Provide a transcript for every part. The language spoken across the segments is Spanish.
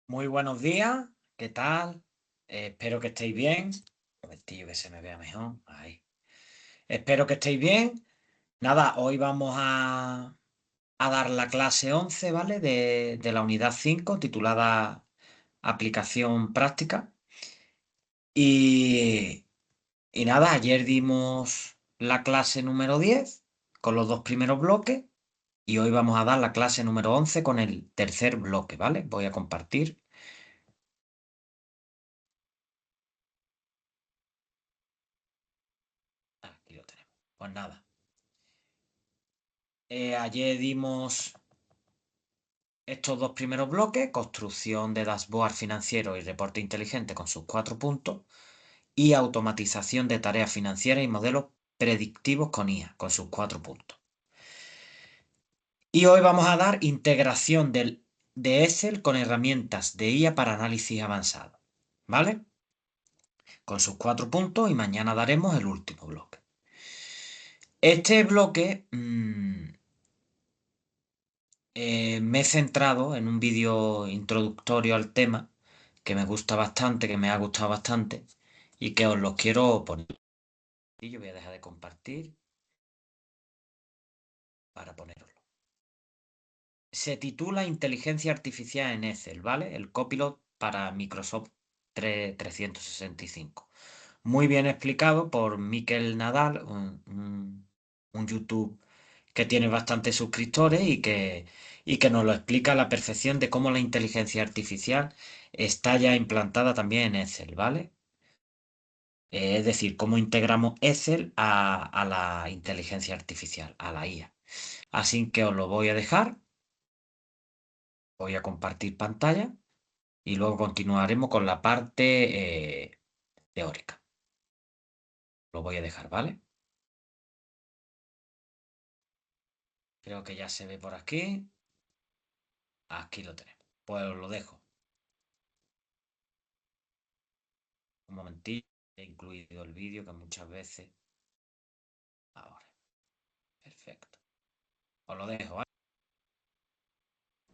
Muy buenos días, ¿qué tal? Espero que estéis bien. Un momentillo que se me vea mejor. Ahí. Espero que estéis bien. Nada, hoy vamos a dar la clase 11, ¿vale? De la unidad 5, titulada Aplicación Práctica. Y, y nada, ayer dimos la clase número 10 con los dos primeros bloques y hoy vamos a dar la clase número 11 con el tercer bloque, ¿vale? Voy a compartir. Aquí lo tenemos. Pues nada. Ayer dimos estos dos primeros bloques, construcción de dashboard financiero y reporte inteligente con sus 4 puntos, y automatización de tareas financieras y modelos predictivos con IA con sus 4 puntos. Y hoy vamos a dar integración de Excel con herramientas de IA para análisis avanzado, ¿vale? Con sus 4 puntos y mañana daremos el último bloque. Este bloque me he centrado en un vídeo introductorio al tema que me gusta bastante, que me ha gustado bastante y que os los quiero poner. Y yo voy a dejar de compartir para poneroslo. Se titula Inteligencia Artificial en Excel, ¿vale? El Copilot para Microsoft 365. Muy bien explicado por Miquel Nadal, un YouTube que tiene bastantes suscriptores y que nos lo explica a la perfección de cómo la inteligencia artificial está ya implantada también en Excel, ¿vale? Es decir, cómo integramos Excel a la inteligencia artificial, a la IA. Así que os lo voy a dejar, voy a compartir pantalla y luego continuaremos con la parte teórica. Lo voy a dejar, ¿vale? Creo que ya se ve por aquí. Aquí lo tenemos. Pues os lo dejo. Un momentillo. He incluido el vídeo que muchas veces. Ahora. Perfecto. Os lo dejo, ¿vale?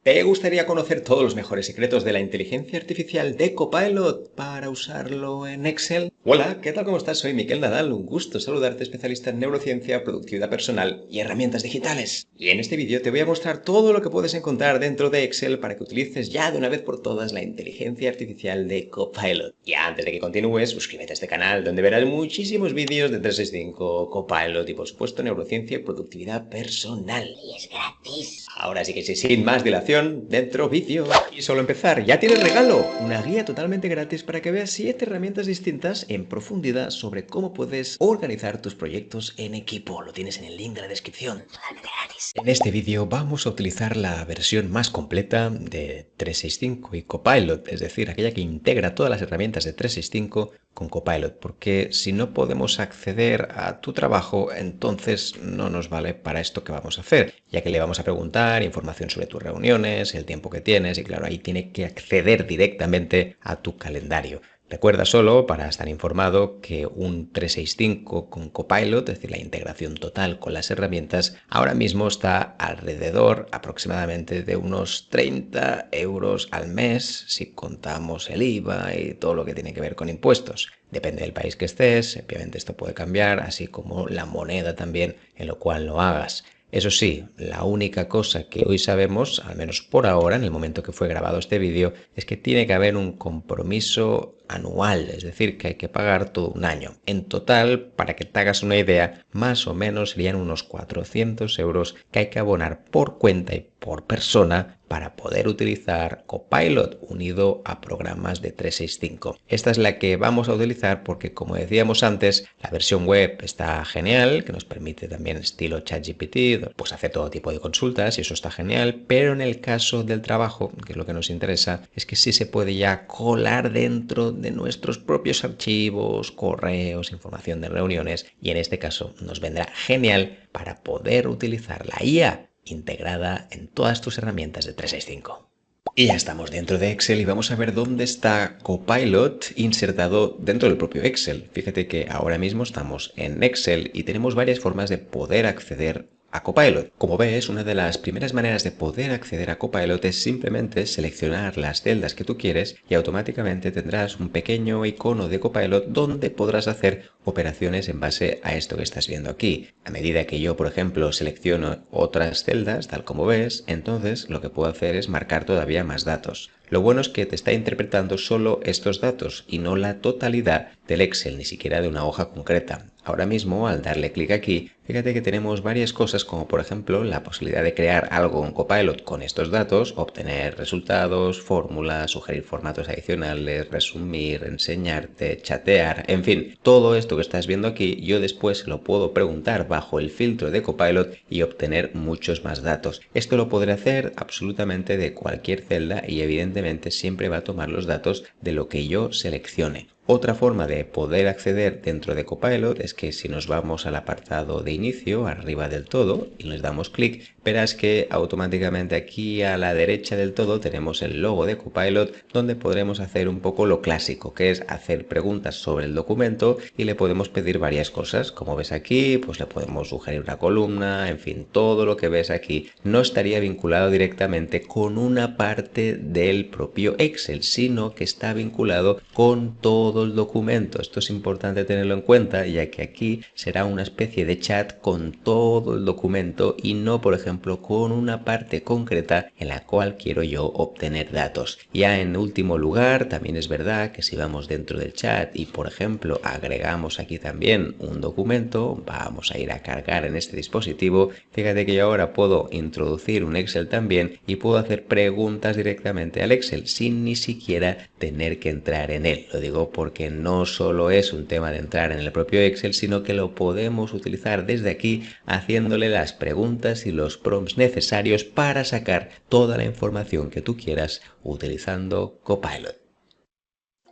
¿Te gustaría conocer todos los mejores secretos de la inteligencia artificial de Copilot para usarlo en Excel? Hola, ¿qué tal? ¿Cómo estás? Soy Miquel Nadal, un gusto saludarte, especialista en neurociencia, productividad personal y herramientas digitales. Y en este vídeo te voy a mostrar todo lo que puedes encontrar dentro de Excel para que utilices ya de una vez por todas la inteligencia artificial de Copilot. Y antes de que continúes, suscríbete a este canal donde verás muchísimos vídeos de 365, Copilot y por supuesto neurociencia y productividad personal. Y es gratis. Ahora sí que sí, sin más dilación, dentro vídeo. Y solo empezar, ya tienes regalo, una guía totalmente gratis para que veas 7 herramientas distintas en profundidad sobre cómo puedes organizar tus proyectos en equipo. Lo tienes en el link de la descripción. Totalmente gratis. En este vídeo vamos a utilizar la versión más completa de 365 y Copilot, es decir, aquella que integra todas las herramientas de 365 con Copilot, porque si no podemos acceder a tu trabajo, entonces no nos vale para esto que vamos a hacer, ya que le vamos a preguntar información sobre tus reuniones, el tiempo que tienes y claro, ahí tiene que acceder directamente a tu calendario. Recuerda solo, para estar informado, que un 365 con Copilot, es decir, la integración total con las herramientas, ahora mismo está alrededor aproximadamente de unos 30 euros al mes si contamos el IVA y todo lo que tiene que ver con impuestos. Depende del país que estés, obviamente esto puede cambiar, así como la moneda también en lo cual lo hagas. Eso sí, la única cosa que hoy sabemos, al menos por ahora, en el momento que fue grabado este vídeo, es que tiene que haber un compromiso anual, es decir, que hay que pagar todo un año. En total, para que te hagas una idea, más o menos serían unos 400 euros que hay que abonar por cuenta y por persona para poder utilizar Copilot unido a programas de 365. Esta es la que vamos a utilizar porque, como decíamos antes, la versión web está genial, que nos permite también estilo ChatGPT, pues hacer todo tipo de consultas y eso está genial, pero en el caso del trabajo, que es lo que nos interesa, es que sí se puede ya colar dentro de nuestros propios archivos, correos, información de reuniones y en este caso nos vendrá genial para poder utilizar la IA integrada en todas tus herramientas de 365. Y ya estamos dentro de Excel y vamos a ver dónde está Copilot insertado dentro del propio Excel. Fíjate que ahora mismo estamos en Excel y tenemos varias formas de poder acceder a Copilot. Como ves, una de las primeras maneras de poder acceder a Copilot es simplemente seleccionar las celdas que tú quieres y automáticamente tendrás un pequeño icono de Copilot donde podrás hacer operaciones en base a esto que estás viendo aquí. A medida que yo, por ejemplo, selecciono otras celdas, tal como ves, entonces lo que puedo hacer es marcar todavía más datos. Lo bueno es que te está interpretando solo estos datos y no la totalidad del Excel, ni siquiera de una hoja concreta. Ahora mismo, al darle clic aquí, fíjate que tenemos varias cosas como por ejemplo la posibilidad de crear algo en Copilot con estos datos, obtener resultados, fórmulas, sugerir formatos adicionales, resumir, enseñarte, chatear, en fin, todo esto que estás viendo aquí yo después lo puedo preguntar bajo el filtro de Copilot y obtener muchos más datos. Esto lo podré hacer absolutamente de cualquier celda y evidentemente siempre va a tomar los datos de lo que yo seleccione. Otra forma de poder acceder dentro de Copilot es que si nos vamos al apartado de inicio, arriba del todo, y les damos clic, verás que automáticamente aquí a la derecha del todo tenemos el logo de Copilot donde podremos hacer un poco lo clásico, que es hacer preguntas sobre el documento y le podemos pedir varias cosas. Como ves aquí, pues le podemos sugerir una columna, en fin, todo lo que ves aquí no estaría vinculado directamente con una parte del propio Excel, sino que está vinculado con todo el documento. Esto es importante tenerlo en cuenta, ya que aquí será una especie de chat con todo el documento y no, por ejemplo, con una parte concreta en la cual quiero yo obtener datos. Ya en último lugar, también es verdad que si vamos dentro del chat y, por ejemplo, agregamos aquí también un documento, vamos a ir a cargar en este dispositivo. Fíjate que yo ahora puedo introducir un Excel también y puedo hacer preguntas directamente al Excel sin ni siquiera tener que entrar en él. Lo digo porque no solo es un tema de entrar en el propio Excel, sino que lo podemos utilizar desde aquí haciéndole las preguntas y los prompts necesarios para sacar toda la información que tú quieras utilizando Copilot.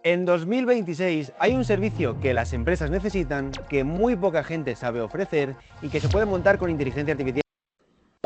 En 2026 hay un servicio que las empresas necesitan, que muy poca gente sabe ofrecer y que se puede montar con inteligencia artificial.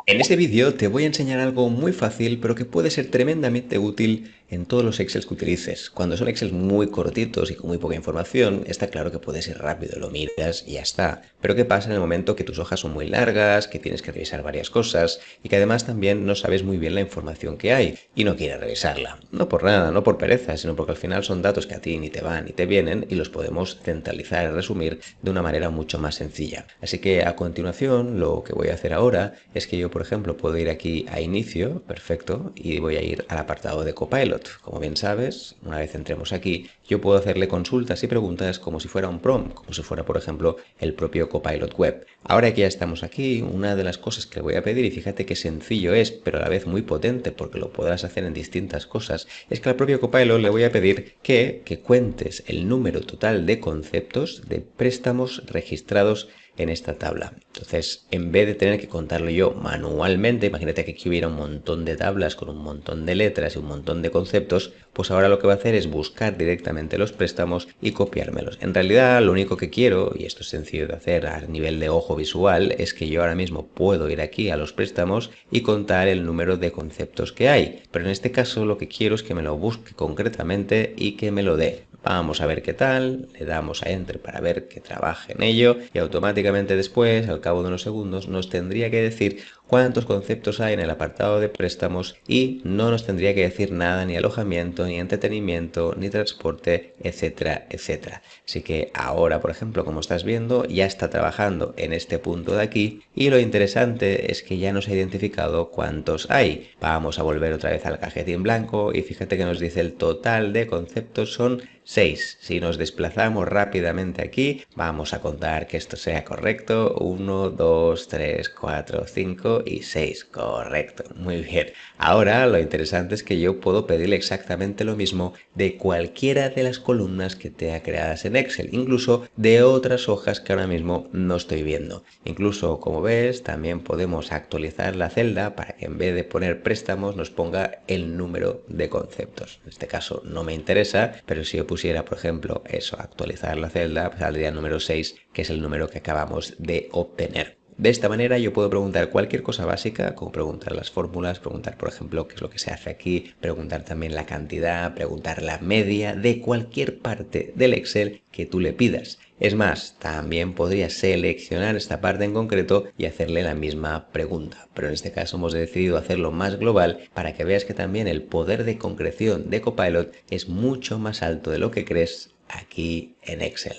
En este vídeo te voy a enseñar algo muy fácil, pero que puede ser tremendamente útil en todos los Excel que utilices. Cuando son Excel muy cortitos y con muy poca información, está claro que puede ser rápido, lo miras y ya está. Pero ¿qué pasa en el momento que tus hojas son muy largas, que tienes que revisar varias cosas y que además también no sabes muy bien la información que hay y no quieres revisarla? No por nada, no por pereza, sino porque al final son datos que a ti ni te van ni te vienen y los podemos centralizar y resumir de una manera mucho más sencilla. Así que a continuación lo que voy a hacer ahora es que yo, por ejemplo, puedo ir aquí a inicio, perfecto, y voy a ir al apartado de Copilot. Como bien sabes, una vez entremos aquí, yo puedo hacerle consultas y preguntas como si fuera un prompt, como si fuera, por ejemplo, el propio Copilot web. Ahora que ya estamos aquí, una de las cosas que le voy a pedir, y fíjate qué sencillo es, pero a la vez muy potente porque lo podrás hacer en distintas cosas, es que al propio Copilot le voy a pedir que cuentes el número total de conceptos de préstamos registrados en esta tabla. Entonces, en vez de tener que contarlo yo manualmente, imagínate que aquí hubiera un montón de tablas con un montón de letras y un montón de conceptos, pues ahora lo que va a hacer es buscar directamente los préstamos y copiármelos. En realidad, lo único que quiero, y esto es sencillo de hacer a nivel de ojo visual, es que yo ahora mismo puedo ir aquí a los préstamos y contar el número de conceptos que hay. Pero en este caso lo que quiero es que me lo busque concretamente y que me lo dé. Vamos a ver qué tal, le damos a Enter para ver que trabaje en ello y automáticamente después, al cabo de unos segundos, nos tendría que decir cuántos conceptos hay en el apartado de préstamos y no nos tendría que decir nada ni alojamiento, ni entretenimiento, ni transporte, etcétera, etcétera. Así que ahora, por ejemplo, como estás viendo, ya está trabajando en este punto de aquí y lo interesante es que ya nos ha identificado cuántos hay. Vamos a volver otra vez al cajetín blanco y fíjate que nos dice el total de conceptos son 6. Si nos desplazamos rápidamente aquí, vamos a contar que esto sea correcto. 1, 2, 3, 4, 5 y 6. Correcto. Muy bien. Ahora lo interesante es que yo puedo pedirle exactamente lo mismo de cualquiera de las columnas que tenga creadas en Excel, incluso de otras hojas que ahora mismo no estoy viendo. Incluso, como ves, también podemos actualizar la celda para que en vez de poner préstamos nos ponga el número de conceptos. En este caso no me interesa, pero si yo pusiera, por ejemplo, eso, actualizar la celda, pues saldría el número 6, que es el número que acabamos de obtener. De esta manera yo puedo preguntar cualquier cosa básica, como preguntar las fórmulas, preguntar por ejemplo qué es lo que se hace aquí, preguntar también la cantidad, preguntar la media de cualquier parte del Excel que tú le pidas. Es más, también podrías seleccionar esta parte en concreto y hacerle la misma pregunta, pero en este caso hemos decidido hacerlo más global para que veas que también el poder de concreción de Copilot es mucho más alto de lo que crees aquí en Excel.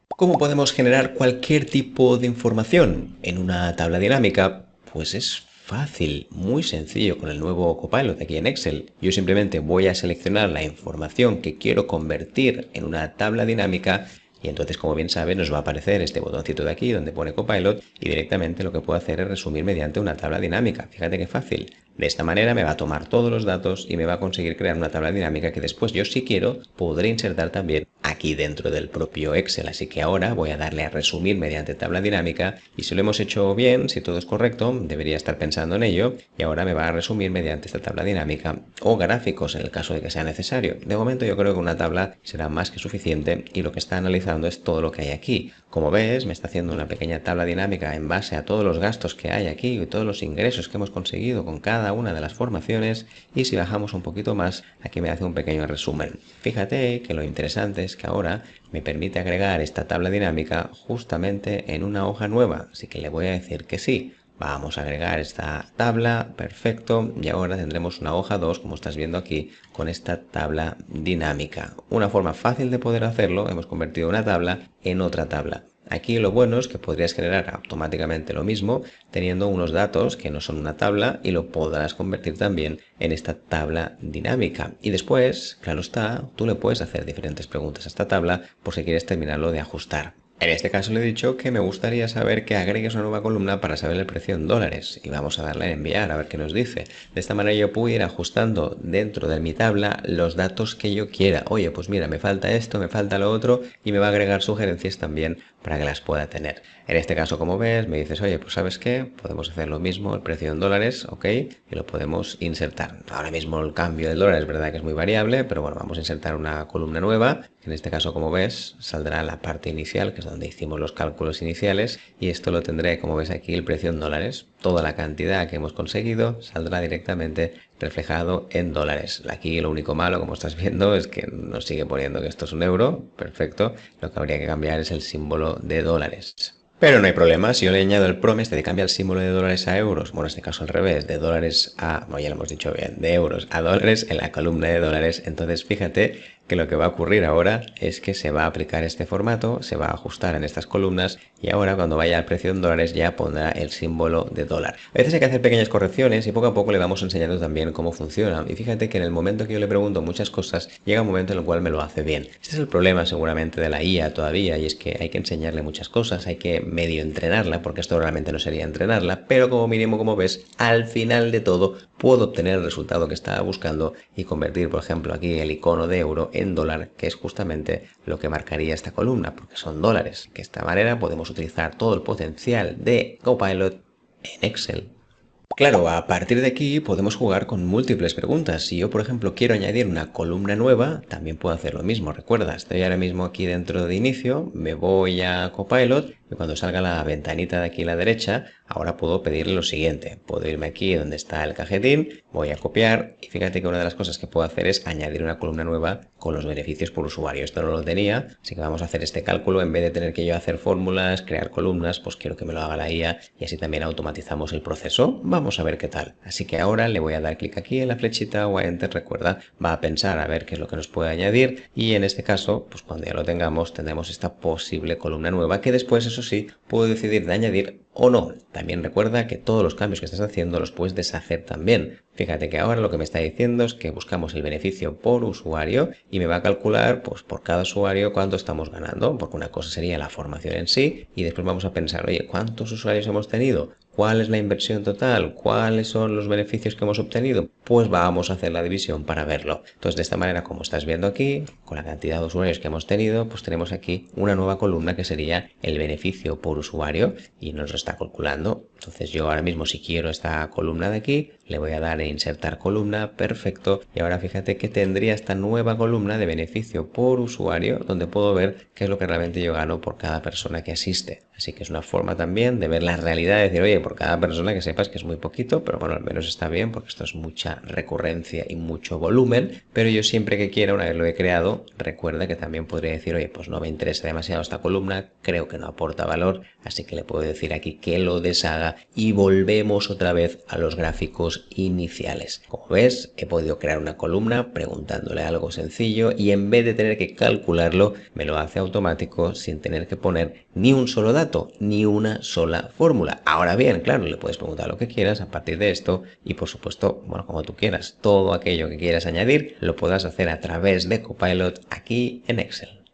¿Cómo podemos generar cualquier tipo de información en una tabla dinámica? Pues es fácil, muy sencillo con el nuevo Copilot aquí en Excel. Yo simplemente voy a seleccionar la información que quiero convertir en una tabla dinámica y entonces, como bien sabes, nos va a aparecer este botoncito de aquí donde pone Copilot y directamente lo que puedo hacer es resumir mediante una tabla dinámica. Fíjate qué fácil. De esta manera me va a tomar todos los datos y me va a conseguir crear una tabla dinámica que después yo, si quiero, podré insertar también aquí dentro del propio Excel. Así que ahora voy a darle a resumir mediante tabla dinámica y si lo hemos hecho bien, si todo es correcto, debería estar pensando en ello y ahora me va a resumir mediante esta tabla dinámica o gráficos en el caso de que sea necesario. De momento yo creo que una tabla será más que suficiente y lo que está analizando es todo lo que hay aquí. Como ves, me está haciendo una pequeña tabla dinámica en base a todos los gastos que hay aquí y todos los ingresos que hemos conseguido con cada una de las formaciones y si bajamos un poquito más, aquí me hace un pequeño resumen. Fíjate que lo interesante es que ahora me permite agregar esta tabla dinámica justamente en una hoja nueva, así que le voy a decir que sí. Vamos a agregar esta tabla, perfecto, y ahora tendremos una hoja 2, como estás viendo aquí, con esta tabla dinámica. Una forma fácil de poder hacerlo, hemos convertido una tabla en otra tabla. Aquí lo bueno es que podrías generar automáticamente lo mismo teniendo unos datos que no son una tabla y lo podrás convertir también en esta tabla dinámica. Y después, claro está, tú le puedes hacer diferentes preguntas a esta tabla por si quieres terminarlo de ajustar. En este caso le he dicho que me gustaría saber que agregues una nueva columna para saber el precio en dólares y vamos a darle a enviar a ver qué nos dice. De esta manera yo puedo ir ajustando dentro de mi tabla los datos que yo quiera. Oye, pues mira, me falta esto, me falta lo otro y me va a agregar sugerencias también para que las pueda tener. En este caso, como ves, me dices, oye, pues ¿sabes qué? Podemos hacer lo mismo, el precio en dólares, ok, y lo podemos insertar. Ahora mismo el cambio del dólar es verdad que es muy variable, pero bueno, vamos a insertar una columna nueva. En este caso, como ves, saldrá la parte inicial, que es donde hicimos los cálculos iniciales, y esto lo tendré, como ves aquí, el precio en dólares. Toda la cantidad que hemos conseguido saldrá directamente reflejado en dólares. Aquí lo único malo, como estás viendo, es que nos sigue poniendo que esto es un euro, perfecto. Lo que habría que cambiar es el símbolo de dólares. Pero no hay problema, si yo le añado el PROM, este de cambia el símbolo de dólares a euros, bueno, en este caso al revés, de dólares a, bueno, ya lo hemos dicho bien, de euros a dólares en la columna de dólares, entonces fíjate que lo que va a ocurrir ahora es que se va a aplicar este formato, se va a ajustar en estas columnas y ahora cuando vaya al precio en dólares ya pondrá el símbolo de dólar. A veces hay que hacer pequeñas correcciones y poco a poco le vamos enseñando también cómo funciona. Y fíjate que en el momento que yo le pregunto muchas cosas, llega un momento en el cual me lo hace bien. Este es el problema seguramente de la IA todavía y es que hay que enseñarle muchas cosas, hay que medio entrenarla, porque esto realmente no sería entrenarla, pero como mínimo, como ves, al final de todo puedo obtener el resultado que estaba buscando y convertir, por ejemplo, aquí el icono de euro en dólar, que es justamente lo que marcaría esta columna, porque son dólares. De esta manera podemos utilizar todo el potencial de Copilot en Excel. Claro, a partir de aquí podemos jugar con múltiples preguntas. Si yo, por ejemplo, quiero añadir una columna nueva, también puedo hacer lo mismo. Recuerda, estoy ahora mismo aquí dentro de inicio, me voy a Copilot y cuando salga la ventanita de aquí a la derecha, ahora puedo pedirle lo siguiente. Puedo irme aquí donde está el cajetín, voy a copiar y fíjate que una de las cosas que puedo hacer es añadir una columna nueva con los beneficios por usuario. Esto no lo tenía, así que vamos a hacer este cálculo. En vez de tener que yo hacer fórmulas, crear columnas, pues quiero que me lo haga la IA y así también automatizamos el proceso. Vamos a ver qué tal. Así que ahora le voy a dar clic aquí en la flechita o a Enter, recuerda, va a pensar a ver qué es lo que nos puede añadir y en este caso, pues cuando ya lo tengamos, tendremos esta posible columna nueva que después, eso sí, puedo decidir de añadir o no. También recuerda que todos los cambios que estás haciendo los puedes deshacer también. Fíjate que ahora lo que me está diciendo es que buscamos el beneficio por usuario y me va a calcular pues por cada usuario cuánto estamos ganando, porque una cosa sería la formación en sí y después vamos a pensar, oye, ¿cuántos usuarios hemos tenido? ¿Cuál es la inversión total? ¿Cuáles son los beneficios que hemos obtenido? Pues vamos a hacer la división para verlo. Entonces, de esta manera, como estás viendo aquí, con la cantidad de usuarios que hemos tenido, pues tenemos aquí una nueva columna que sería el beneficio por usuario y nos lo está calculando. Entonces, yo ahora mismo, si quiero esta columna de aquí, le voy a dar en insertar columna, perfecto, y ahora fíjate que tendría esta nueva columna de beneficio por usuario donde puedo ver qué es lo que realmente yo gano por cada persona que asiste. Así que es una forma también de ver la realidad, de decir, oye, por cada persona que sepas que es muy poquito, pero bueno, al menos está bien porque esto es mucha recurrencia y mucho volumen, pero yo siempre que quiera, una vez lo he creado, recuerda que también podría decir, oye, pues no me interesa demasiado esta columna, creo que no aporta valor, así que le puedo decir aquí que lo deshaga y volvemos otra vez a los gráficos iniciales. Como ves, he podido crear una columna preguntándole algo sencillo y en vez de tener que calcularlo, me lo hace automático sin tener que poner ni un solo dato, ni una sola fórmula. Ahora bien, claro, le puedes preguntar lo que quieras a partir de esto y por supuesto, bueno, como tú quieras, todo aquello que quieras añadir lo puedas hacer a través de Copilot aquí en Excel.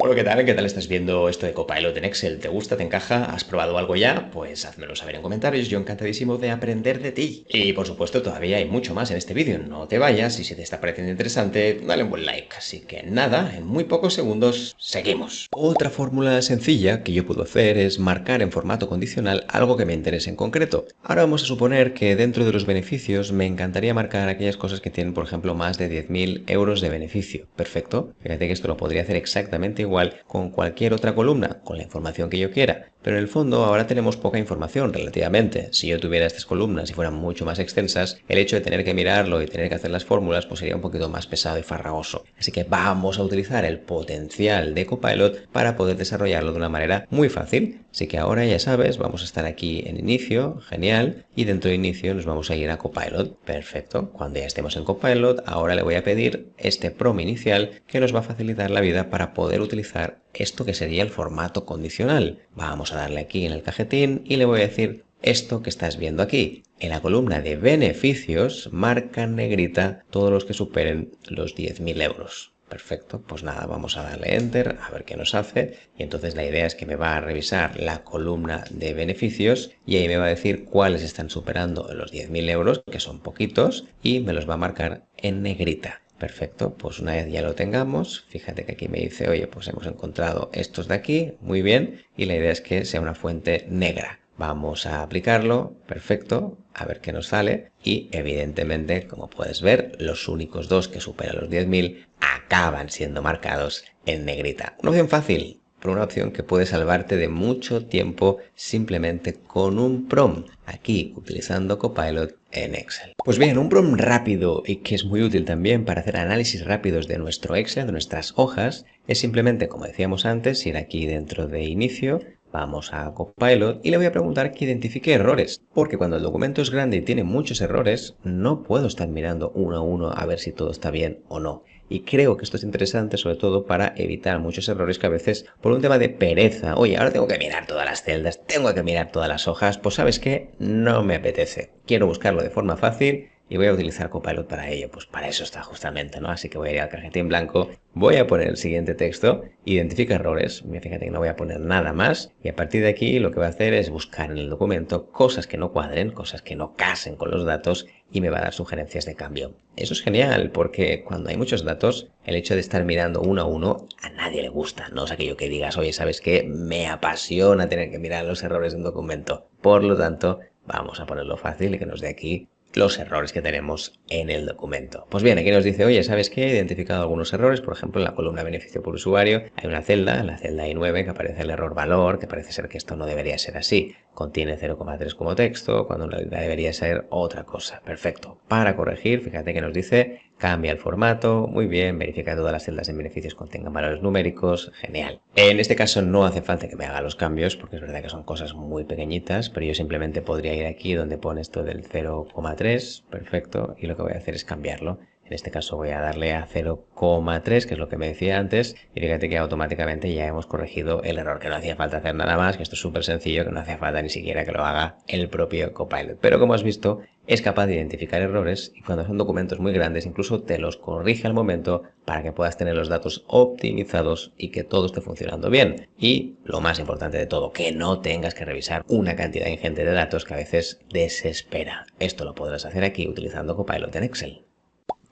Bueno, ¿qué tal? ¿Qué tal estás viendo esto de Copilot en Excel? ¿Te gusta? ¿Te encaja? ¿Has probado algo ya? Pues házmelo saber en comentarios, yo encantadísimo de aprender de ti. Y por supuesto todavía hay mucho más en este vídeo, no te vayas y si te está pareciendo interesante, dale un buen like. Así que nada, en muy pocos segundos, seguimos. Otra fórmula sencilla que yo puedo hacer es marcar en formato condicional algo que me interese en concreto. Ahora vamos a suponer que dentro de los beneficios me encantaría marcar aquellas cosas que tienen, por ejemplo, más de 10.000 euros de beneficio. Perfecto. Fíjate que esto lo podría hacer exactamente igual con cualquier otra columna, con la información que yo quiera. Pero en el fondo ahora tenemos poca información relativamente. Si yo tuviera estas columnas y fueran mucho más extensas, el hecho de tener que mirarlo y tener que hacer las fórmulas pues sería un poquito más pesado y farragoso. Así que vamos a utilizar el potencial de Copilot para poder desarrollarlo de una manera muy fácil. Así que ahora ya sabes, vamos a estar aquí en inicio, genial, y dentro de inicio nos vamos a ir a Copilot. Perfecto. Cuando ya estemos en Copilot, ahora le voy a pedir este prompt inicial que nos va a facilitar la vida para poder utilizar esto que sería el formato condicional. Vamos a darle aquí en el cajetín y le voy a decir esto que estás viendo aquí. En la columna de beneficios, marca en negrita todos los que superen los 10.000 euros. Perfecto, pues nada, vamos a darle Enter, a ver qué nos hace. Y entonces la idea es que me va a revisar la columna de beneficios y ahí me va a decir cuáles están superando los 10.000 euros, que son poquitos, y me los va a marcar en negrita. Perfecto, pues una vez ya lo tengamos, fíjate que aquí me dice, oye, pues hemos encontrado estos de aquí, muy bien, y la idea es que sea una fuente negra. Vamos a aplicarlo, perfecto, a ver qué nos sale y evidentemente, como puedes ver, los únicos dos que superan los 10.000 acaban siendo marcados en negrita. Una opción fácil, pero una opción que puede salvarte de mucho tiempo simplemente con un prompt, aquí utilizando Copilot en Excel. Pues bien, un prompt rápido y que es muy útil también para hacer análisis rápidos de nuestro Excel, de nuestras hojas, es simplemente, como decíamos antes, ir aquí dentro de inicio, vamos a Copilot y le voy a preguntar que identifique errores, porque cuando el documento es grande y tiene muchos errores, no puedo estar mirando uno a uno a ver si todo está bien o no. Y creo que esto es interesante sobre todo para evitar muchos errores que a veces por un tema de pereza, oye, ahora tengo que mirar todas las celdas, tengo que mirar todas las hojas, pues ¿sabes qué? No me apetece. Quiero buscarlo de forma fácil y voy a utilizar Copilot para ello. Pues para eso está justamente, ¿no? Así que voy a ir al cajetín blanco, voy a poner el siguiente texto, identifica errores, fíjate que no voy a poner nada más y a partir de aquí lo que voy a hacer es buscar en el documento cosas que no cuadren, cosas que no casen con los datos y me va a dar sugerencias de cambio. Eso es genial porque cuando hay muchos datos, el hecho de estar mirando uno a uno a nadie le gusta. No es aquello que digas, oye, ¿sabes qué? Me apasiona tener que mirar los errores de un documento. Por lo tanto, vamos a ponerlo fácil y que nos dé aquí los errores que tenemos en el documento. Pues bien, aquí nos dice, oye, ¿sabes qué? He identificado algunos errores, por ejemplo, en la columna beneficio por usuario hay una celda, en la celda I9, que aparece el error valor, que parece ser que esto no debería ser así. Contiene 0,3 como texto, cuando en realidad debería ser otra cosa. Perfecto. Para corregir, fíjate que nos dice, cambia el formato, muy bien, verifica que todas las celdas en beneficios contengan valores numéricos, genial. En este caso no hace falta que me haga los cambios, porque es verdad que son cosas muy pequeñitas, pero yo simplemente podría ir aquí donde pone esto del 0,3, perfecto, y lo que voy a hacer es cambiarlo. En este caso voy a darle a 0,3, que es lo que me decía antes, y fíjate que automáticamente ya hemos corregido el error, que no hacía falta hacer nada más, que esto es súper sencillo, que no hacía falta ni siquiera que lo haga el propio Copilot. Pero como has visto, es capaz de identificar errores y cuando son documentos muy grandes incluso te los corrige al momento para que puedas tener los datos optimizados y que todo esté funcionando bien. Y lo más importante de todo, que no tengas que revisar una cantidad ingente de datos que a veces desespera. Esto lo podrás hacer aquí utilizando Copilot en Excel.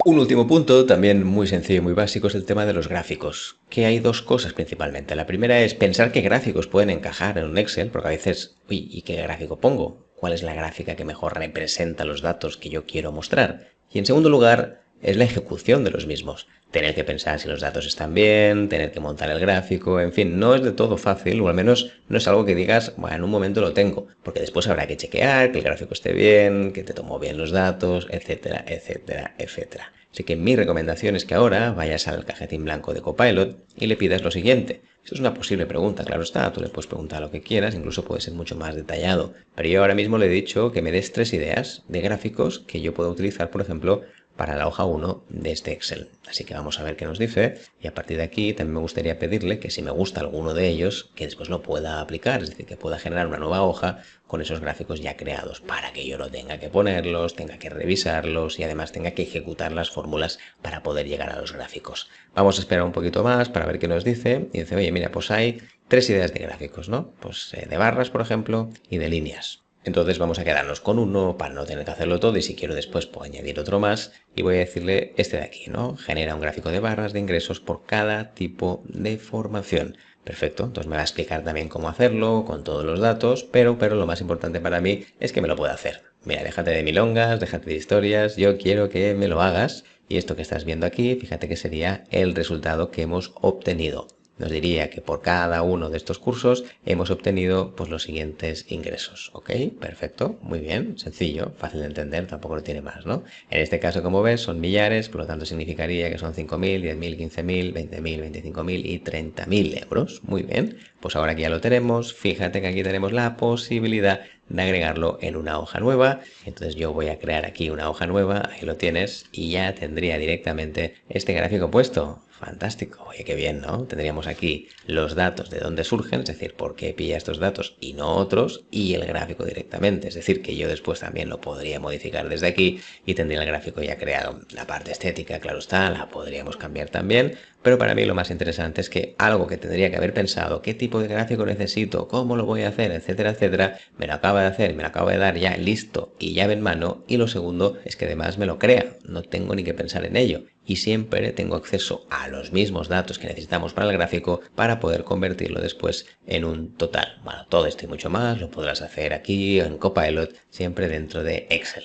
Un último punto, también muy sencillo y muy básico, es el tema de los gráficos, que hay dos cosas principalmente. La primera es pensar qué gráficos pueden encajar en un Excel, porque a veces, uy, ¿y qué gráfico pongo? cuál es la gráfica que mejor representa los datos que yo quiero mostrar. Y en segundo lugar, es la ejecución de los mismos. Tener que pensar si los datos están bien, tener que montar el gráfico, en fin, no es de todo fácil, o al menos no es algo que digas, bueno, en un momento lo tengo, porque después habrá que chequear que el gráfico esté bien, que te tomó bien los datos, etcétera, etcétera, etcétera. Así que mi recomendación es que ahora vayas al cajetín blanco de Copilot y le pidas lo siguiente. Eso es una posible pregunta, claro está, tú le puedes preguntar lo que quieras, incluso puede ser mucho más detallado. Pero yo ahora mismo le he dicho que me des 3 ideas de gráficos que yo puedo utilizar, por ejemplo, para la hoja 1 de este Excel. Así que vamos a ver qué nos dice y a partir de aquí también me gustaría pedirle que si me gusta alguno de ellos, que después lo pueda aplicar, es decir, que pueda generar una nueva hoja con esos gráficos ya creados para que yo no tenga que ponerlos, tenga que revisarlos y además tenga que ejecutar las fórmulas para poder llegar a los gráficos. Vamos a esperar un poquito más para ver qué nos dice y dice, oye, mira, pues hay 3 ideas de gráficos, ¿no? Pues de barras, por ejemplo, y de líneas. Entonces vamos a quedarnos con uno para no tener que hacerlo todo y si quiero después puedo añadir otro más y voy a decirle este de aquí, ¿no? Genera un gráfico de barras de ingresos por cada tipo de formación. Perfecto, entonces me va a explicar también cómo hacerlo con todos los datos, pero lo más importante para mí es que me lo pueda hacer. Mira, déjate de milongas, déjate de historias, yo quiero que me lo hagas y esto que estás viendo aquí, fíjate que sería el resultado que hemos obtenido. Nos diría que por cada uno de estos cursos hemos obtenido pues los siguientes ingresos. ¿Ok? Perfecto, muy bien, sencillo, fácil de entender, tampoco lo tiene más, ¿no? En este caso, como ves, son millares, por lo tanto significaría que son 5.000, 10.000, 15.000, 20.000, 25.000 y 30.000 euros. Muy bien, pues ahora que ya lo tenemos, fíjate que aquí tenemos la posibilidad de agregarlo en una hoja nueva. Entonces yo voy a crear aquí una hoja nueva, ahí lo tienes, y ya tendría directamente este gráfico puesto. Fantástico, oye, qué bien, ¿no? Tendríamos aquí los datos de dónde surgen, es decir, por qué pilla estos datos y no otros, y el gráfico directamente, es decir, que yo después también lo podría modificar desde aquí y tendría el gráfico ya creado. La parte estética, claro está, la podríamos cambiar también, pero para mí lo más interesante es que algo que tendría que haber pensado, qué tipo de gráfico necesito, cómo lo voy a hacer, etcétera, etcétera, me lo acaba de hacer, me lo acaba de dar ya listo y llave en mano, y lo segundo es que además me lo crea, no tengo ni que pensar en ello y siempre tengo acceso a los mismos datos que necesitamos para el gráfico para poder convertirlo después en un total. Bueno, todo esto y mucho más lo podrás hacer aquí en Copilot, siempre dentro de Excel.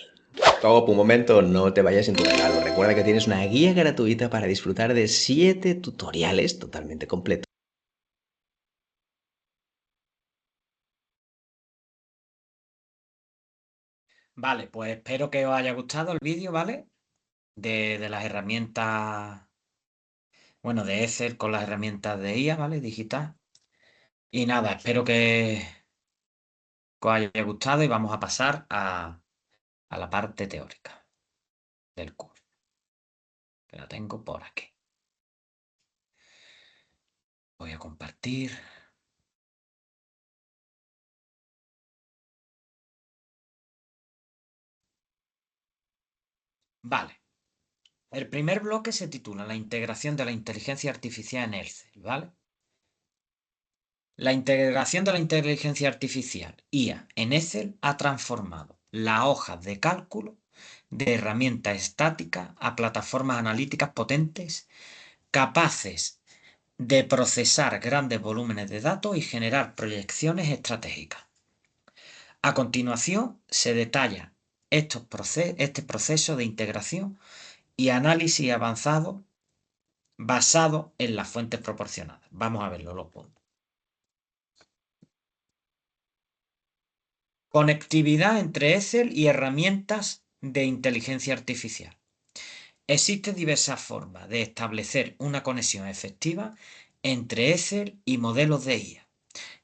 Top, un momento, no te vayas sin tu regalo. Recuerda que tienes una guía gratuita para disfrutar de 7 tutoriales totalmente completos. Vale, pues espero que os haya gustado el vídeo, ¿vale? De las herramientas, bueno, de Excel con las herramientas de IA, ¿vale? Digital. Y nada, espero que os haya gustado y vamos a pasar a la parte teórica del curso, que la tengo por aquí. Voy a compartir. Vale. El primer bloque se titula La integración de la inteligencia artificial en Excel, ¿vale? La integración de la inteligencia artificial IA en Excel ha transformado la hoja de cálculo de herramienta estática a plataformas analíticas potentes capaces de procesar grandes volúmenes de datos y generar proyecciones estratégicas. A continuación se detalla este proceso de integración y análisis avanzado basado en las fuentes proporcionadas. Vamos a verlo los puntos. Conectividad entre Excel y herramientas de inteligencia artificial. Existen diversas formas de establecer una conexión efectiva entre Excel y modelos de IA,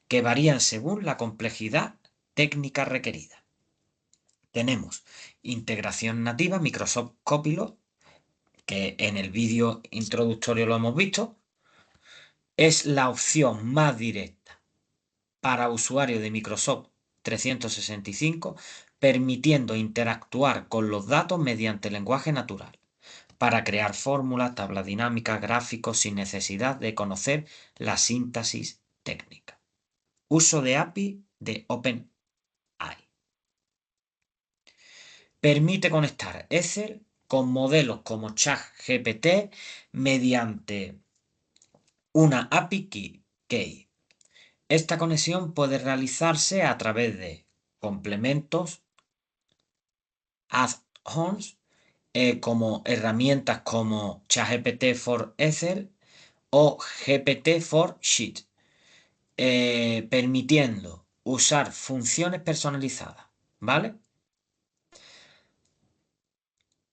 que varían según la complejidad técnica requerida. Tenemos integración nativa, Microsoft Copilot, que en el vídeo introductorio lo hemos visto, es la opción más directa para usuarios de Microsoft 365, permitiendo interactuar con los datos mediante lenguaje natural, para crear fórmulas, tablas dinámicas, gráficos, sin necesidad de conocer la síntesis técnica. Uso de API de OpenAI. Permite conectar Excel con modelos como ChatGPT mediante una API Key. Esta conexión puede realizarse a través de complementos, add-ons, como herramientas como ChatGPT for Excel o GPT for Sheet, permitiendo usar funciones personalizadas, ¿vale?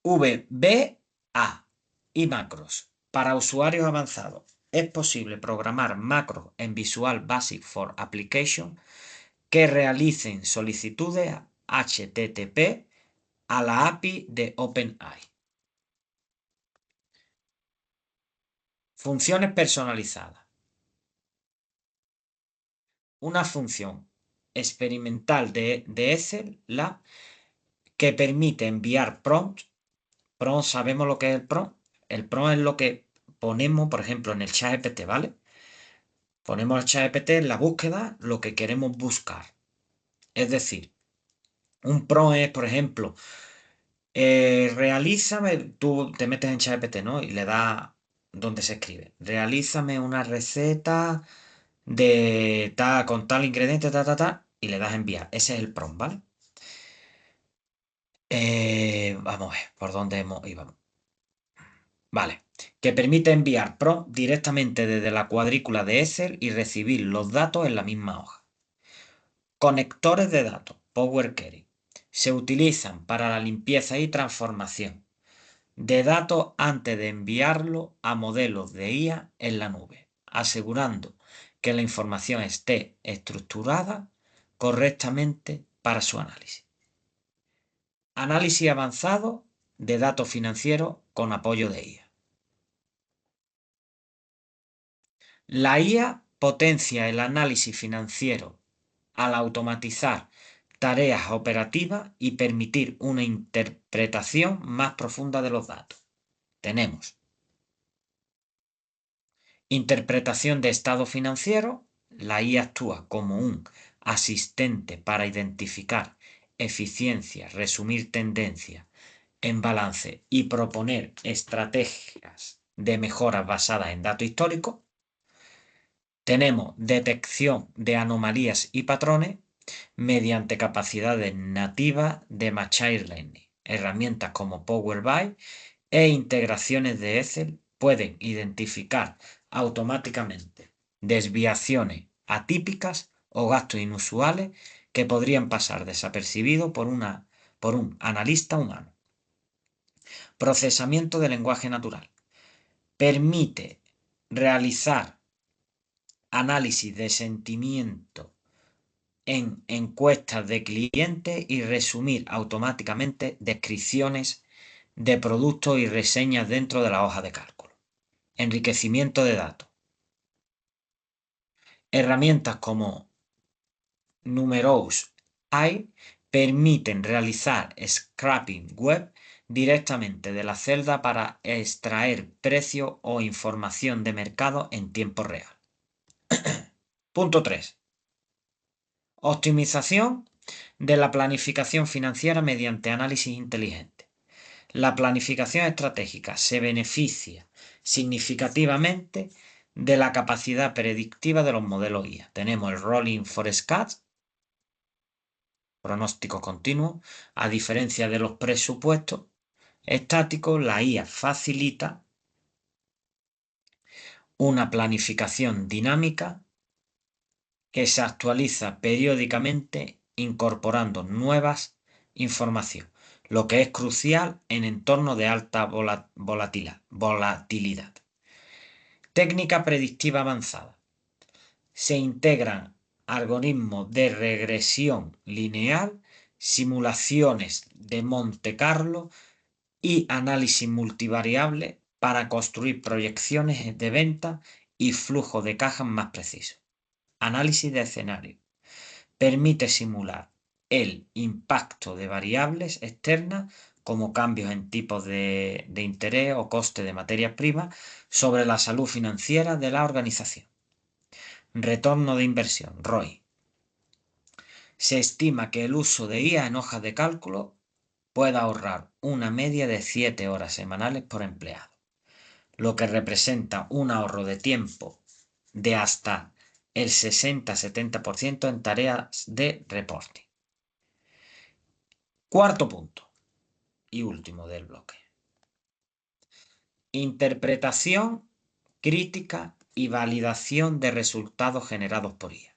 VBA y macros. Para usuarios avanzados, es posible programar macros en Visual Basic for Application que realicen solicitudes HTTP a la API de OpenAI. Funciones personalizadas. Una función experimental de Excel, que permite enviar prompts. Prompt, ¿sabemos lo que es el prompt? El prompt es lo que ponemos, por ejemplo, en el ChatGPT, ¿vale? Ponemos el ChatGPT en la búsqueda lo que queremos buscar. Es decir, un prompt es, por ejemplo, realízame, tú te metes en ChatGPT, ¿no? Y le das donde se escribe. Realízame una receta de tal, con tal ingrediente, y le das a enviar. Ese es el prompt, ¿vale? Vamos a ver por dónde íbamos. Vale, que permite enviar prompt directamente desde la cuadrícula de Excel y recibir los datos en la misma hoja. Conectores de datos, Power Query, se utilizan para la limpieza y transformación de datos antes de enviarlo a modelos de IA en la nube, asegurando que la información esté estructurada correctamente para su análisis. Análisis avanzado de datos financieros con apoyo de IA. La IA potencia el análisis financiero al automatizar tareas operativas y permitir una interpretación más profunda de los datos. Tenemos interpretación de estado financiero. La IA actúa como un asistente para identificar eficiencias, resumir tendencias en balance y proponer estrategias de mejoras basadas en datos históricos. Tenemos detección de anomalías y patrones mediante capacidades nativas de Machine Learning. Herramientas como Power BI e integraciones de Excel pueden identificar automáticamente desviaciones atípicas o gastos inusuales que podrían pasar desapercibidos por un analista humano. Procesamiento de lenguaje natural. Permite realizar análisis de sentimiento en encuestas de clientes y resumir automáticamente descripciones de productos y reseñas dentro de la hoja de cálculo. Enriquecimiento de datos. Herramientas como Numerous AI permiten realizar scraping web directamente de la celda para extraer precio o información de mercado en tiempo real. Punto 3. Optimización de la planificación financiera mediante análisis inteligente. La planificación estratégica se beneficia significativamente de la capacidad predictiva de los modelos IA. Tenemos el Rolling Forecast, pronóstico continuo. A diferencia de los presupuestos estáticos, la IA facilita una planificación dinámica que se actualiza periódicamente incorporando nuevas información, lo que es crucial en entornos de alta volatilidad. Técnica predictiva avanzada. Se integran algoritmos de regresión lineal, simulaciones de Monte Carlo y análisis multivariable para construir proyecciones de venta y flujo de caja más precisos. Análisis de escenario. Permite simular el impacto de variables externas como cambios en tipos de interés o coste de materias primas sobre la salud financiera de la organización. Retorno de inversión, ROI. Se estima que el uso de IA en hojas de cálculo puede ahorrar una media de 7 horas semanales por empleado, lo que representa un ahorro de tiempo de hasta el 60-70% en tareas de reporting. Cuarto punto y último del bloque. Interpretación, crítica y validación de resultados generados por IA.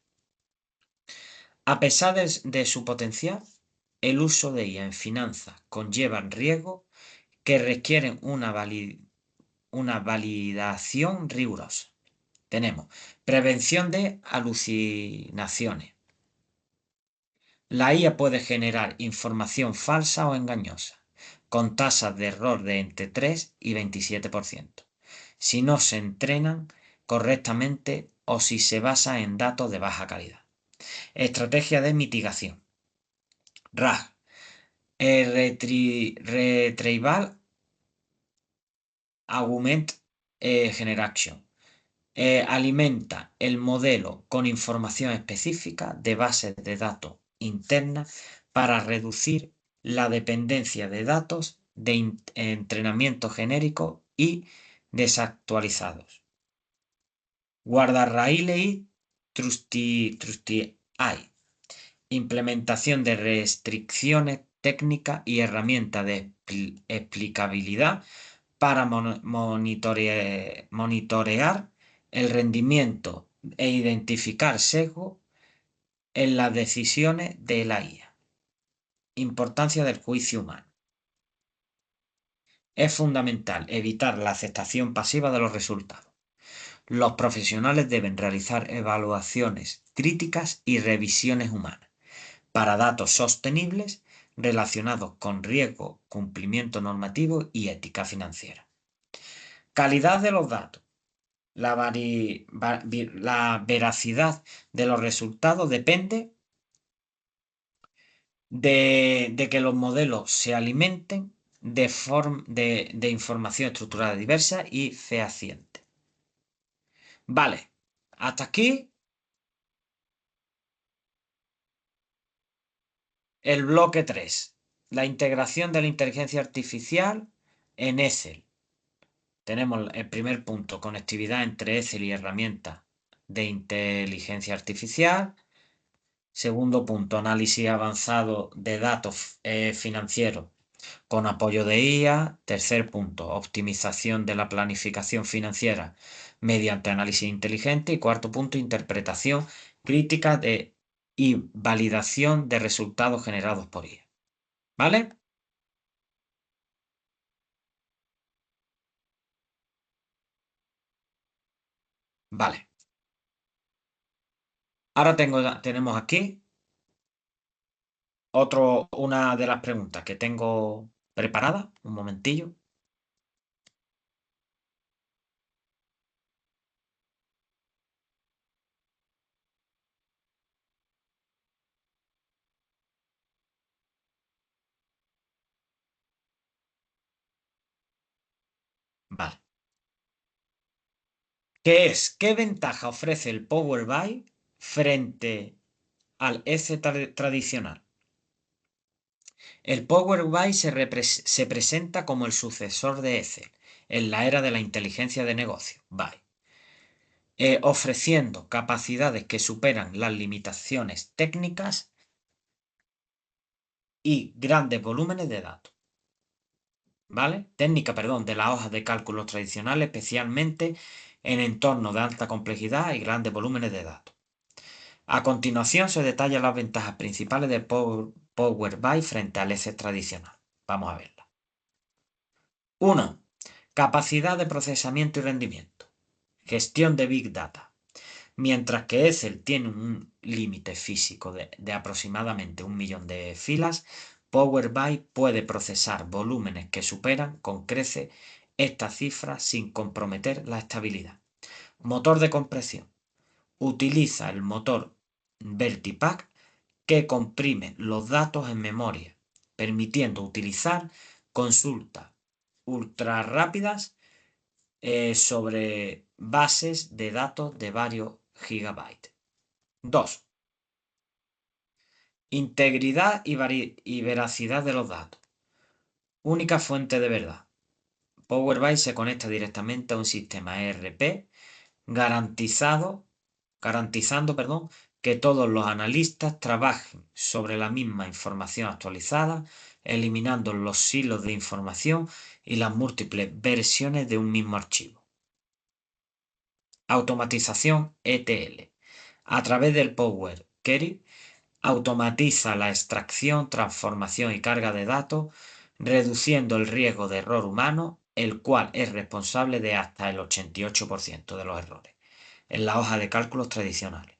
A pesar de su potencial, el uso de IA en finanzas conlleva riesgos que requieren una validación rigurosa. Tenemos prevención de alucinaciones. La IA puede generar información falsa o engañosa, con tasas de error de entre 3 y 27%, si no se entrenan correctamente o si se basa en datos de baja calidad. Estrategia de mitigación. RAG. Retrieval Augment Generation. Alimenta el modelo con información específica de bases de datos internas para reducir la dependencia de datos de entrenamiento genérico y desactualizados. Guardarraíles Trusty AI. Implementación de restricciones técnicas y herramientas de explicabilidad para monitorear el rendimiento e identificar sesgos en las decisiones de la IA. Importancia del juicio humano. Es fundamental evitar la aceptación pasiva de los resultados. Los profesionales deben realizar evaluaciones críticas y revisiones humanas para datos sostenibles relacionados con riesgo, cumplimiento normativo y ética financiera. Calidad de los datos. La veracidad de los resultados depende de que los modelos se alimenten de información estructurada diversa y fehaciente. Vale, hasta aquí el bloque 3. La integración de la inteligencia artificial en Excel. Tenemos el primer punto, conectividad entre Excel y herramientas de inteligencia artificial. Segundo punto, análisis avanzado de datos financieros con apoyo de IA. Tercer punto, optimización de la planificación financiera mediante análisis inteligente. Y cuarto punto, interpretación crítica y validación de resultados generados por IA. ¿Vale? Vale. Ahora tenemos aquí una de las preguntas que tengo preparada. Un momentillo. Vale. ¿Qué ventaja ofrece el Power BI frente al Excel tradicional? El Power BI se presenta como el sucesor de Excel en la era de la inteligencia de negocio, BI, ofreciendo capacidades que superan las limitaciones técnicas y grandes volúmenes de datos. ¿Vale? De las hojas de cálculo tradicionales, especialmente en entornos de alta complejidad y grandes volúmenes de datos. A continuación se detallan las ventajas principales de Power BI frente al Excel tradicional. Vamos a verlas. 1. Capacidad de procesamiento y rendimiento. Gestión de Big Data. Mientras que Excel tiene un límite físico de aproximadamente 1 millón de filas, Power BI puede procesar volúmenes que superan con creces esta cifra sin comprometer la estabilidad. Motor de compresión. Utiliza el motor Vertipack que comprime los datos en memoria, permitiendo utilizar consultas ultra rápidas sobre bases de datos de varios gigabytes. 2. Integridad y veracidad de los datos. Única fuente de verdad. Power BI se conecta directamente a un sistema ERP garantizando que todos los analistas trabajen sobre la misma información actualizada, eliminando los silos de información y las múltiples versiones de un mismo archivo. Automatización ETL. A través del Power Query, automatiza la extracción, transformación y carga de datos, reduciendo el riesgo de error humano, el cual es responsable de hasta el 88% de los errores en la hoja de cálculos tradicionales.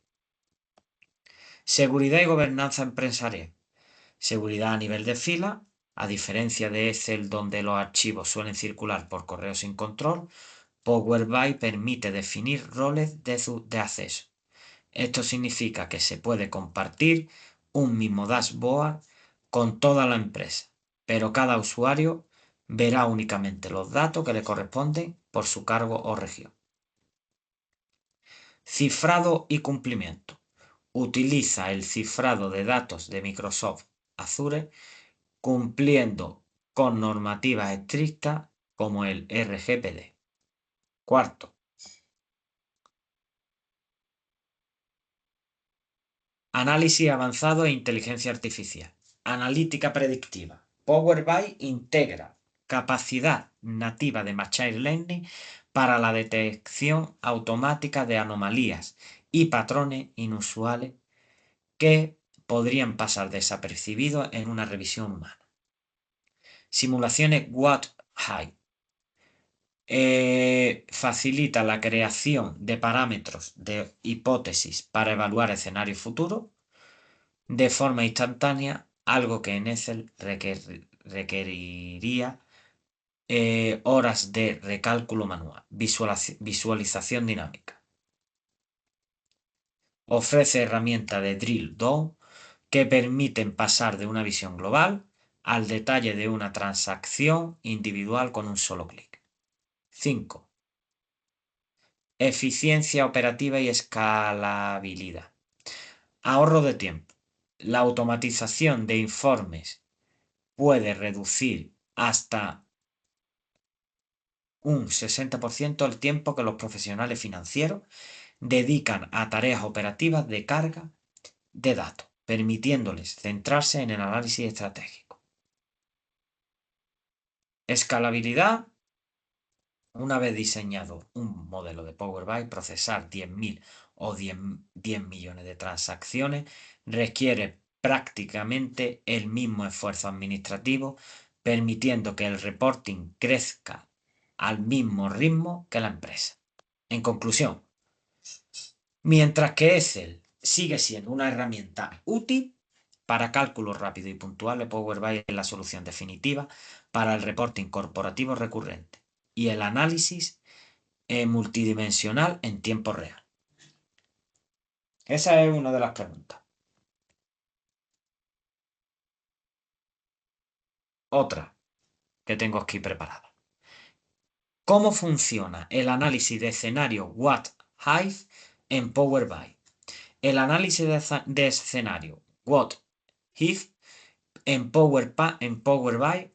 Seguridad y gobernanza empresarial. Seguridad a nivel de fila. A diferencia de Excel, donde los archivos suelen circular por correo sin control, Power BI permite definir roles de acceso. Esto significa que se puede compartir un mismo dashboard con toda la empresa, pero cada usuario verá únicamente los datos que le corresponden por su cargo o región. Cifrado y cumplimiento. Utiliza el cifrado de datos de Microsoft Azure cumpliendo con normativas estrictas como el RGPD. Cuarto, análisis avanzado e inteligencia artificial. Analítica predictiva. Power BI integra capacidad nativa de Machine Learning para la detección automática de anomalías y patrones inusuales que podrían pasar desapercibidos en una revisión humana. Simulaciones What-High. Facilita la creación de parámetros de hipótesis para evaluar escenarios futuros de forma instantánea, algo que en Excel requeriría horas de recálculo manual. Visualización dinámica. Ofrece herramientas de drill down que permiten pasar de una visión global al detalle de una transacción individual con un solo clic. 5. Eficiencia operativa y escalabilidad. Ahorro de tiempo. La automatización de informes puede reducir hasta un 60% el tiempo que los profesionales financieros dedican a tareas operativas de carga de datos, permitiéndoles centrarse en el análisis estratégico. Escalabilidad. Una vez diseñado un modelo de Power BI, procesar 10.000 o 10 millones de transacciones requiere prácticamente el mismo esfuerzo administrativo, permitiendo que el reporting crezca al mismo ritmo que la empresa. En conclusión, mientras que Excel sigue siendo una herramienta útil para cálculos rápidos y puntuales, Power BI es la solución definitiva para el reporting corporativo recurrente y el análisis multidimensional en tiempo real. Esa es una de las preguntas. Otra que tengo aquí preparada. ¿Cómo funciona el análisis de escenario What-If en Power BI? El análisis de escenario What-If en Power BI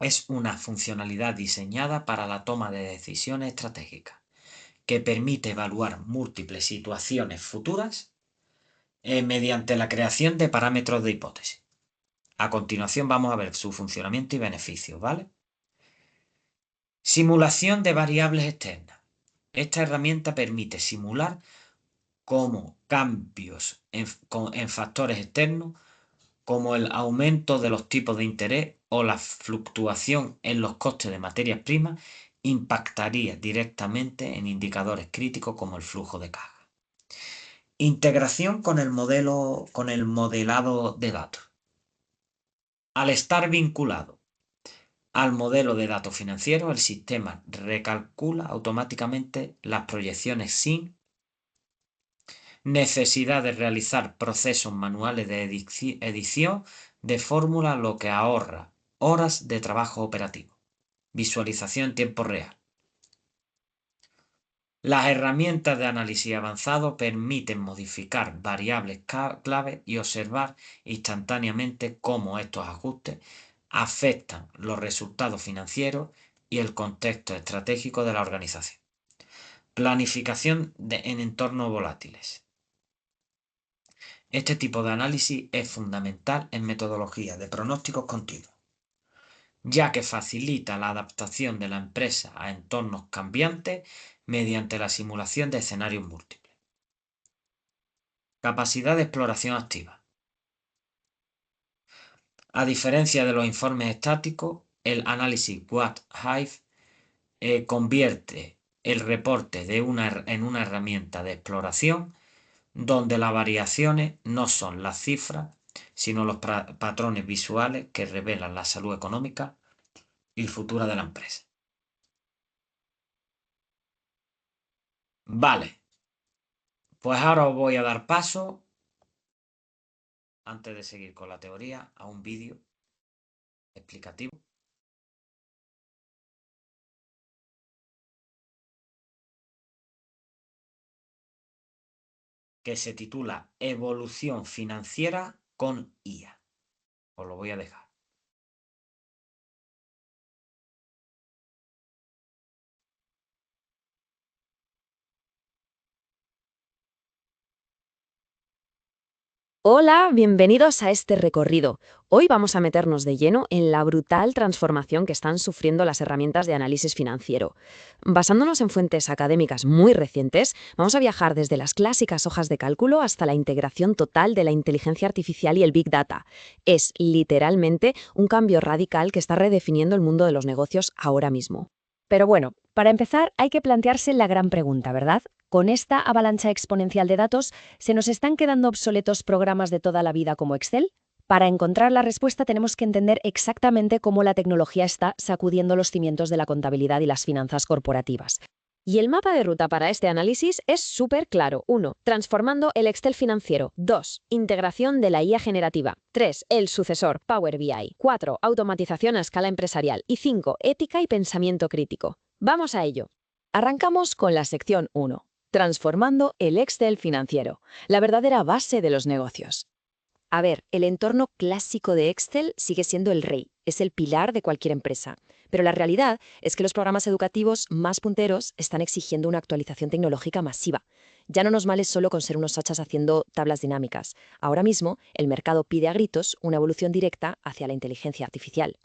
es una funcionalidad diseñada para la toma de decisiones estratégicas que permite evaluar múltiples situaciones futuras mediante la creación de parámetros de hipótesis. A continuación vamos a ver su funcionamiento y beneficios, ¿vale? Simulación de variables externas. Esta herramienta permite simular cómo cambios en factores externos, como el aumento de los tipos de interés o la fluctuación en los costes de materias primas, impactaría directamente en indicadores críticos como el flujo de caja. Integración con el modelado de datos. Al estar vinculado al modelo de datos financieros, el sistema recalcula automáticamente las proyecciones sin necesidad de realizar procesos manuales de edición de fórmula, lo que ahorra horas de trabajo operativo. Visualización en tiempo real. Las herramientas de análisis avanzado permiten modificar variables clave y observar instantáneamente cómo estos ajustes afectan los resultados financieros y el contexto estratégico de la organización. Planificación en entornos volátiles. Este tipo de análisis es fundamental en metodología de pronósticos continuos, ya que facilita la adaptación de la empresa a entornos cambiantes mediante la simulación de escenarios múltiples. Capacidad de exploración activa. A diferencia de los informes estáticos, el análisis What-If convierte el reporte en una herramienta de exploración donde las variaciones no son las cifras, sino los patrones visuales que revelan la salud económica y futura de la empresa. Vale, pues ahora os voy a dar paso, antes de seguir con la teoría, a un vídeo explicativo que se titula Evolución financiera con IA. Os lo voy a dejar. Hola, bienvenidos a este recorrido. Hoy vamos a meternos de lleno en la brutal transformación que están sufriendo las herramientas de análisis financiero. Basándonos en fuentes académicas muy recientes, vamos a viajar desde las clásicas hojas de cálculo hasta la integración total de la inteligencia artificial y el Big Data. Es literalmente un cambio radical que está redefiniendo el mundo de los negocios ahora mismo. Pero bueno, para empezar hay que plantearse la gran pregunta, ¿verdad? Con esta avalancha exponencial de datos, ¿se nos están quedando obsoletos programas de toda la vida como Excel? Para encontrar la respuesta tenemos que entender exactamente cómo la tecnología está sacudiendo los cimientos de la contabilidad y las finanzas corporativas. Y el mapa de ruta para este análisis es súper claro. 1. Transformando el Excel financiero. 2. Integración de la IA generativa. 3. El sucesor, Power BI. 4. Automatización a escala empresarial. Y 5. Ética y pensamiento crítico. Vamos a ello. Arrancamos con la sección 1. Transformando el Excel financiero, la verdadera base de los negocios. A ver, el entorno clásico de Excel sigue siendo el rey, es el pilar de cualquier empresa. Pero la realidad es que los programas educativos más punteros están exigiendo una actualización tecnológica masiva. Ya no nos vale solo con ser unos hachas haciendo tablas dinámicas. Ahora mismo, el mercado pide a gritos una evolución directa hacia la inteligencia artificial.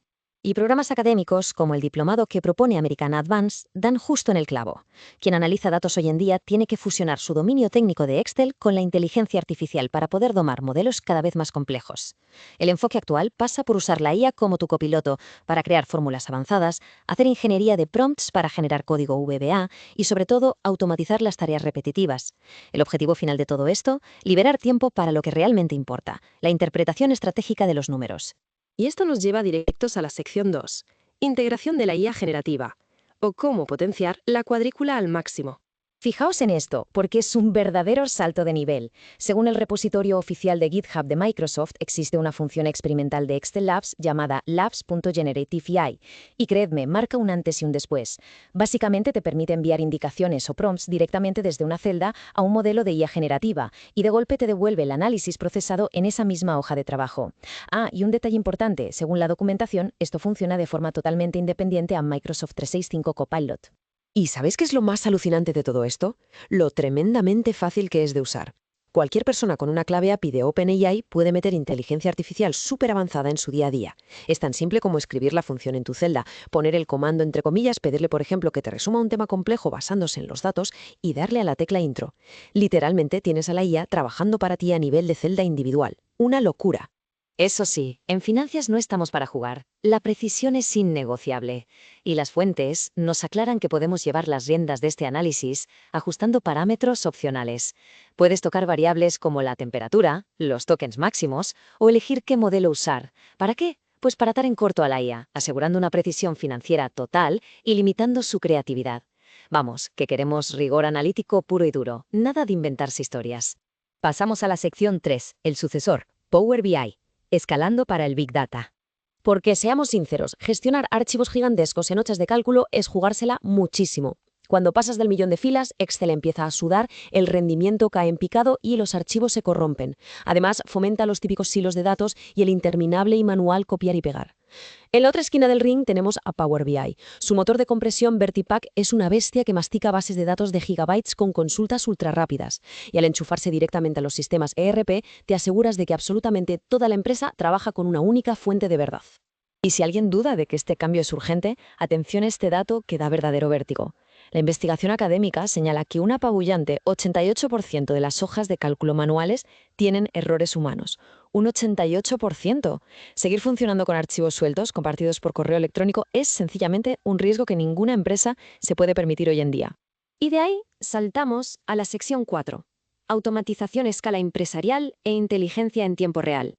Y programas académicos, como el diplomado que propone American Advance, dan justo en el clavo. Quien analiza datos hoy en día tiene que fusionar su dominio técnico de Excel con la inteligencia artificial para poder domar modelos cada vez más complejos. El enfoque actual pasa por usar la IA como tu copiloto para crear fórmulas avanzadas, hacer ingeniería de prompts para generar código VBA y, sobre todo, automatizar las tareas repetitivas. El objetivo final de todo esto, liberar tiempo para lo que realmente importa, la interpretación estratégica de los números. Y esto nos lleva directos a la sección 2, integración de la IA generativa, o cómo potenciar la cuadrícula al máximo. Fijaos en esto, porque es un verdadero salto de nivel. Según el repositorio oficial de GitHub de Microsoft, existe una función experimental de Excel Labs llamada labs.generative.ai, y creedme, marca un antes y un después. Básicamente te permite enviar indicaciones o prompts directamente desde una celda a un modelo de IA generativa, y de golpe te devuelve el análisis procesado en esa misma hoja de trabajo. Ah, y un detalle importante, según la documentación, esto funciona de forma totalmente independiente a Microsoft 365 Copilot. ¿Y sabéis qué es lo más alucinante de todo esto? Lo tremendamente fácil que es de usar. Cualquier persona con una clave API de OpenAI puede meter inteligencia artificial súper avanzada en su día a día. Es tan simple como escribir la función en tu celda, poner el comando entre comillas, pedirle por ejemplo que te resuma un tema complejo basándose en los datos y darle a la tecla intro. Literalmente tienes a la IA trabajando para ti a nivel de celda individual. Una locura. Eso sí, en finanzas no estamos para jugar. La precisión es innegociable. Y las fuentes nos aclaran que podemos llevar las riendas de este análisis ajustando parámetros opcionales. Puedes tocar variables como la temperatura, los tokens máximos o elegir qué modelo usar. ¿Para qué? Pues para atar en corto a la IA, asegurando una precisión financiera total y limitando su creatividad. Vamos, que queremos rigor analítico puro y duro, nada de inventarse historias. Pasamos a la sección 3, el sucesor, Power BI. Escalando para el Big Data. Porque seamos sinceros, gestionar archivos gigantescos en hojas de cálculo es jugársela muchísimo. Cuando pasas del millón de filas, Excel empieza a sudar, el rendimiento cae en picado y los archivos se corrompen. Además, fomenta los típicos silos de datos y el interminable y manual copiar y pegar. En la otra esquina del ring tenemos a Power BI. Su motor de compresión Vertipack es una bestia que mastica bases de datos de gigabytes con consultas ultra rápidas. Y al enchufarse directamente a los sistemas ERP, te aseguras de que absolutamente toda la empresa trabaja con una única fuente de verdad. Y si alguien duda de que este cambio es urgente, atención a este dato que da verdadero vértigo. La investigación académica señala que un apabullante 88% de las hojas de cálculo manuales tienen errores humanos. Un 88%. Seguir funcionando con archivos sueltos compartidos por correo electrónico es sencillamente un riesgo que ninguna empresa se puede permitir hoy en día. Y de ahí saltamos a la sección 4. Automatización a escala empresarial e inteligencia en tiempo real.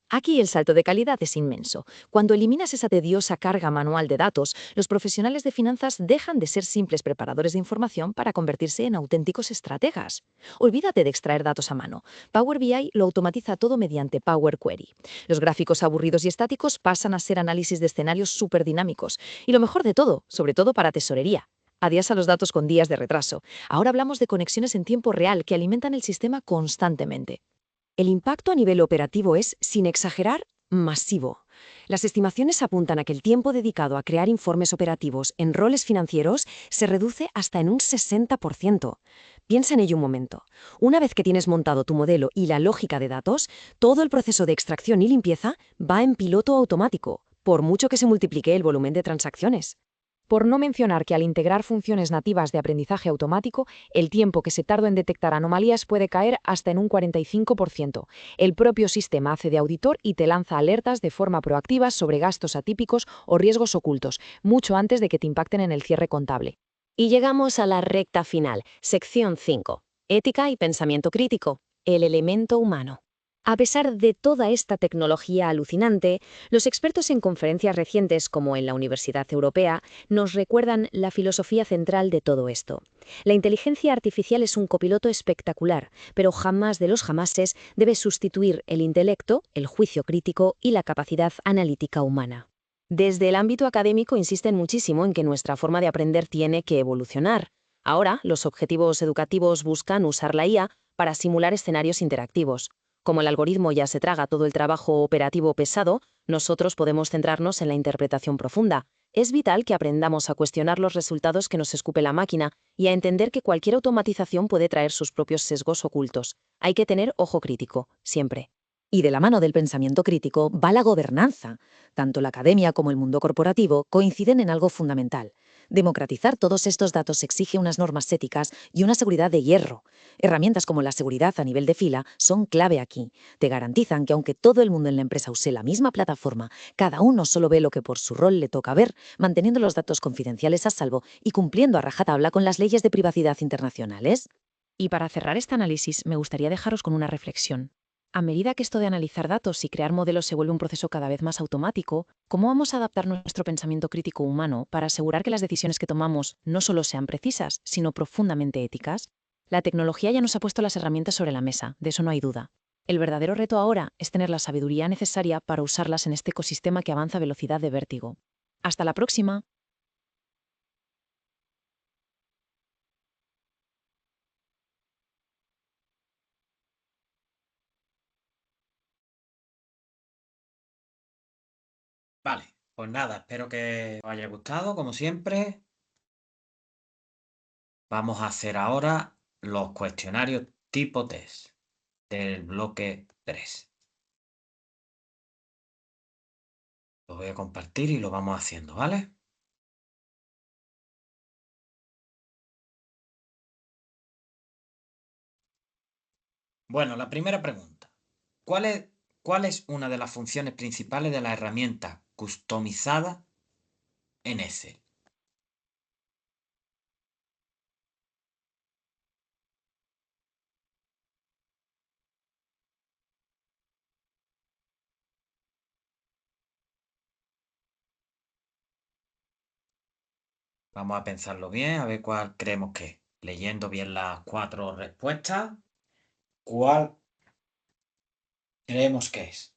Aquí el salto de calidad es inmenso. Cuando eliminas esa tediosa carga manual de datos, los profesionales de finanzas dejan de ser simples preparadores de información para convertirse en auténticos estrategas. Olvídate de extraer datos a mano. Power BI lo automatiza todo mediante Power Query. Los gráficos aburridos y estáticos pasan a ser análisis de escenarios súper dinámicos. Y lo mejor de todo, sobre todo para tesorería. Adiós a los datos con días de retraso. Ahora hablamos de conexiones en tiempo real que alimentan el sistema constantemente. El impacto a nivel operativo es, sin exagerar, masivo. Las estimaciones apuntan a que el tiempo dedicado a crear informes operativos en roles financieros se reduce hasta en un 60%. Piensa en ello un momento. Una vez que tienes montado tu modelo y la lógica de datos, todo el proceso de extracción y limpieza va en piloto automático, por mucho que se multiplique el volumen de transacciones. Por no mencionar que al integrar funciones nativas de aprendizaje automático, el tiempo que se tarda en detectar anomalías puede caer hasta en un 45%. El propio sistema hace de auditor y te lanza alertas de forma proactiva sobre gastos atípicos o riesgos ocultos, mucho antes de que te impacten en el cierre contable. Y llegamos a la recta final, sección 5. Ética y pensamiento crítico, el elemento humano. A pesar de toda esta tecnología alucinante, los expertos en conferencias recientes, como en la Universidad Europea, nos recuerdan la filosofía central de todo esto. La inteligencia artificial es un copiloto espectacular, pero jamás de los jamases debe sustituir el intelecto, el juicio crítico y la capacidad analítica humana. Desde el ámbito académico insisten muchísimo en que nuestra forma de aprender tiene que evolucionar. Ahora, los objetivos educativos buscan usar la IA para simular escenarios interactivos. Como el algoritmo ya se traga todo el trabajo operativo pesado, nosotros podemos centrarnos en la interpretación profunda. Es vital que aprendamos a cuestionar los resultados que nos escupe la máquina y a entender que cualquier automatización puede traer sus propios sesgos ocultos. Hay que tener ojo crítico, siempre. Y de la mano del pensamiento crítico va la gobernanza. Tanto la academia como el mundo corporativo coinciden en algo fundamental. Democratizar todos estos datos exige unas normas éticas y una seguridad de hierro. Herramientas como la seguridad a nivel de fila son clave aquí. Te garantizan que aunque todo el mundo en la empresa use la misma plataforma, cada uno solo ve lo que por su rol le toca ver, manteniendo los datos confidenciales a salvo y cumpliendo a rajatabla con las leyes de privacidad internacionales. Y para cerrar este análisis, me gustaría dejaros con una reflexión. A medida que esto de analizar datos y crear modelos se vuelve un proceso cada vez más automático, ¿cómo vamos a adaptar nuestro pensamiento crítico humano para asegurar que las decisiones que tomamos no solo sean precisas, sino profundamente éticas? La tecnología ya nos ha puesto las herramientas sobre la mesa, de eso no hay duda. El verdadero reto ahora es tener la sabiduría necesaria para usarlas en este ecosistema que avanza a velocidad de vértigo. Hasta la próxima. Vale, pues nada, espero que os haya gustado, como siempre. Vamos a hacer ahora los cuestionarios tipo test del bloque 3. Lo voy a compartir y lo vamos haciendo, ¿vale? Bueno, la primera pregunta. ¿Cuál es, ¿Cuál es una de las funciones principales de la herramienta customizada en Excel? Vamos a pensarlo bien, a ver cuál creemos que es. Leyendo bien las 4 respuestas, ¿cuál creemos que es?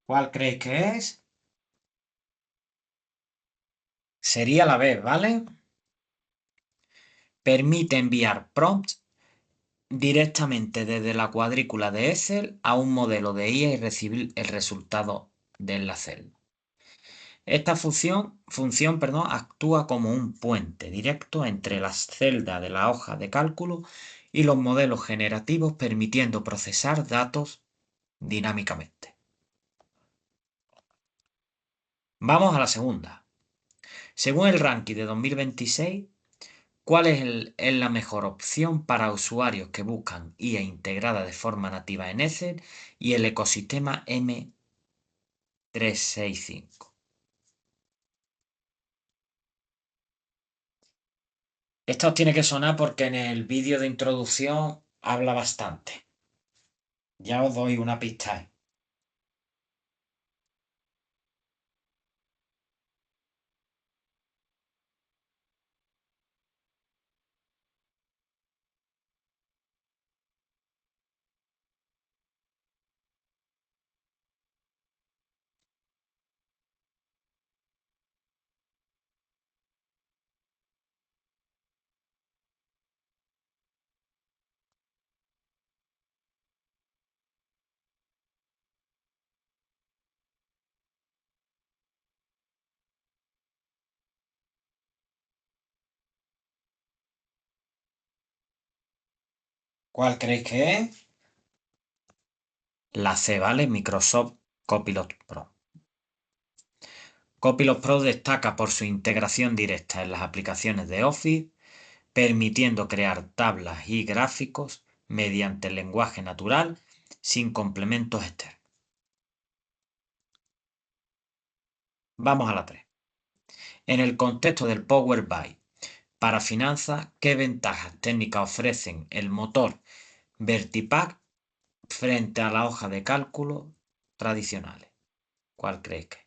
¿Cuál creéis que es? Sería la B, ¿vale? Permite enviar prompts directamente desde la cuadrícula de Excel a un modelo de IA y recibir el resultado de la celda. Esta función, actúa como un puente directo entre las celdas de la hoja de cálculo y los modelos generativos, permitiendo procesar datos dinámicamente. Vamos a la segunda. Según el ranking de 2026, ¿cuál es la mejor opción para usuarios que buscan IA integrada de forma nativa en Excel y el ecosistema M365? Esto os tiene que sonar porque en el vídeo de introducción habla bastante. Ya os doy una pista. ¿Cuál creéis que es? La C, ¿vale? Microsoft Copilot Pro. Copilot Pro destaca por su integración directa en las aplicaciones de Office, permitiendo crear tablas y gráficos mediante el lenguaje natural sin complementos externos. Vamos a la 3. En el contexto del Power BI para finanzas, ¿qué ventajas técnicas ofrecen el motor Vertipack frente a la hoja de cálculo tradicionales? ¿Cuál creéis que es?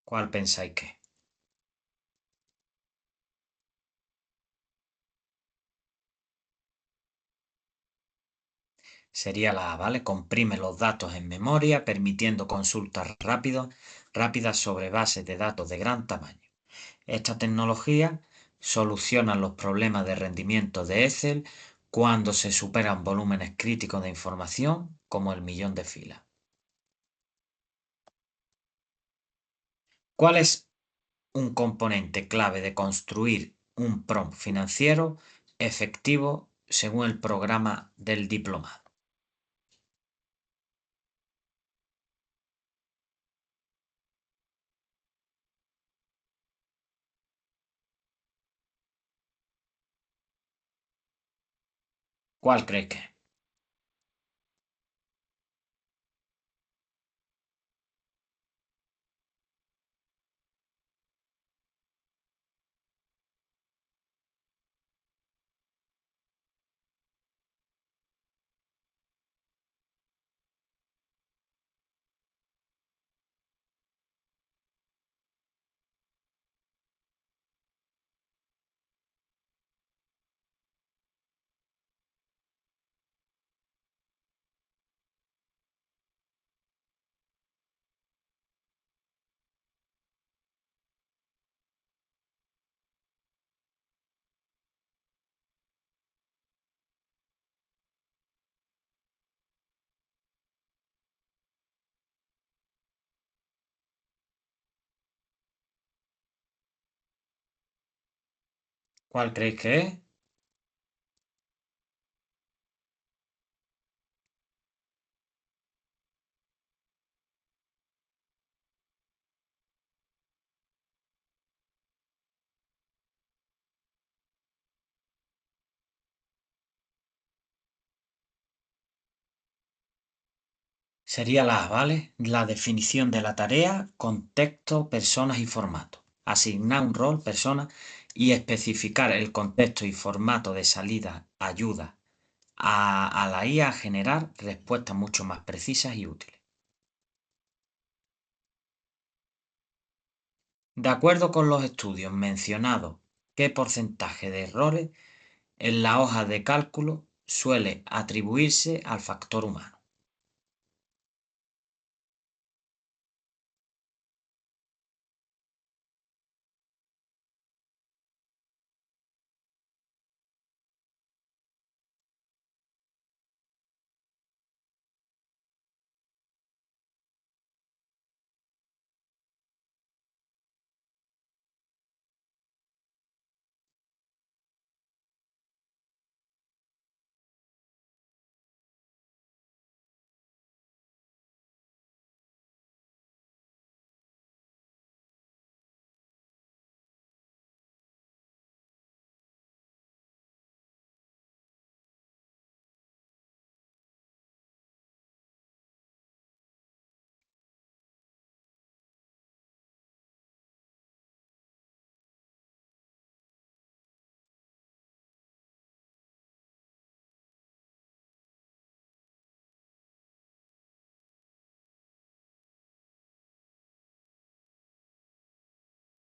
¿Cuál pensáis que es? Sería la A, ¿vale? Comprime los datos en memoria, permitiendo consultas rápidas sobre bases de datos de gran tamaño. Esta tecnología soluciona los problemas de rendimiento de Excel cuando se superan volúmenes críticos de información, como el millón de filas. ¿Cuál es un componente clave de construir un prompt financiero efectivo según el programa del diplomado? ¿Cuál crees que es? ¿Cuál creéis que es? Sería la A, ¿vale? La definición de la tarea, contexto, personas y formato. Asignar un rol, persona y especificar el contexto y formato de salida ayuda a la IA a generar respuestas mucho más precisas y útiles. De acuerdo con los estudios mencionados, ¿qué porcentaje de errores en la hoja de cálculo suele atribuirse al factor humano?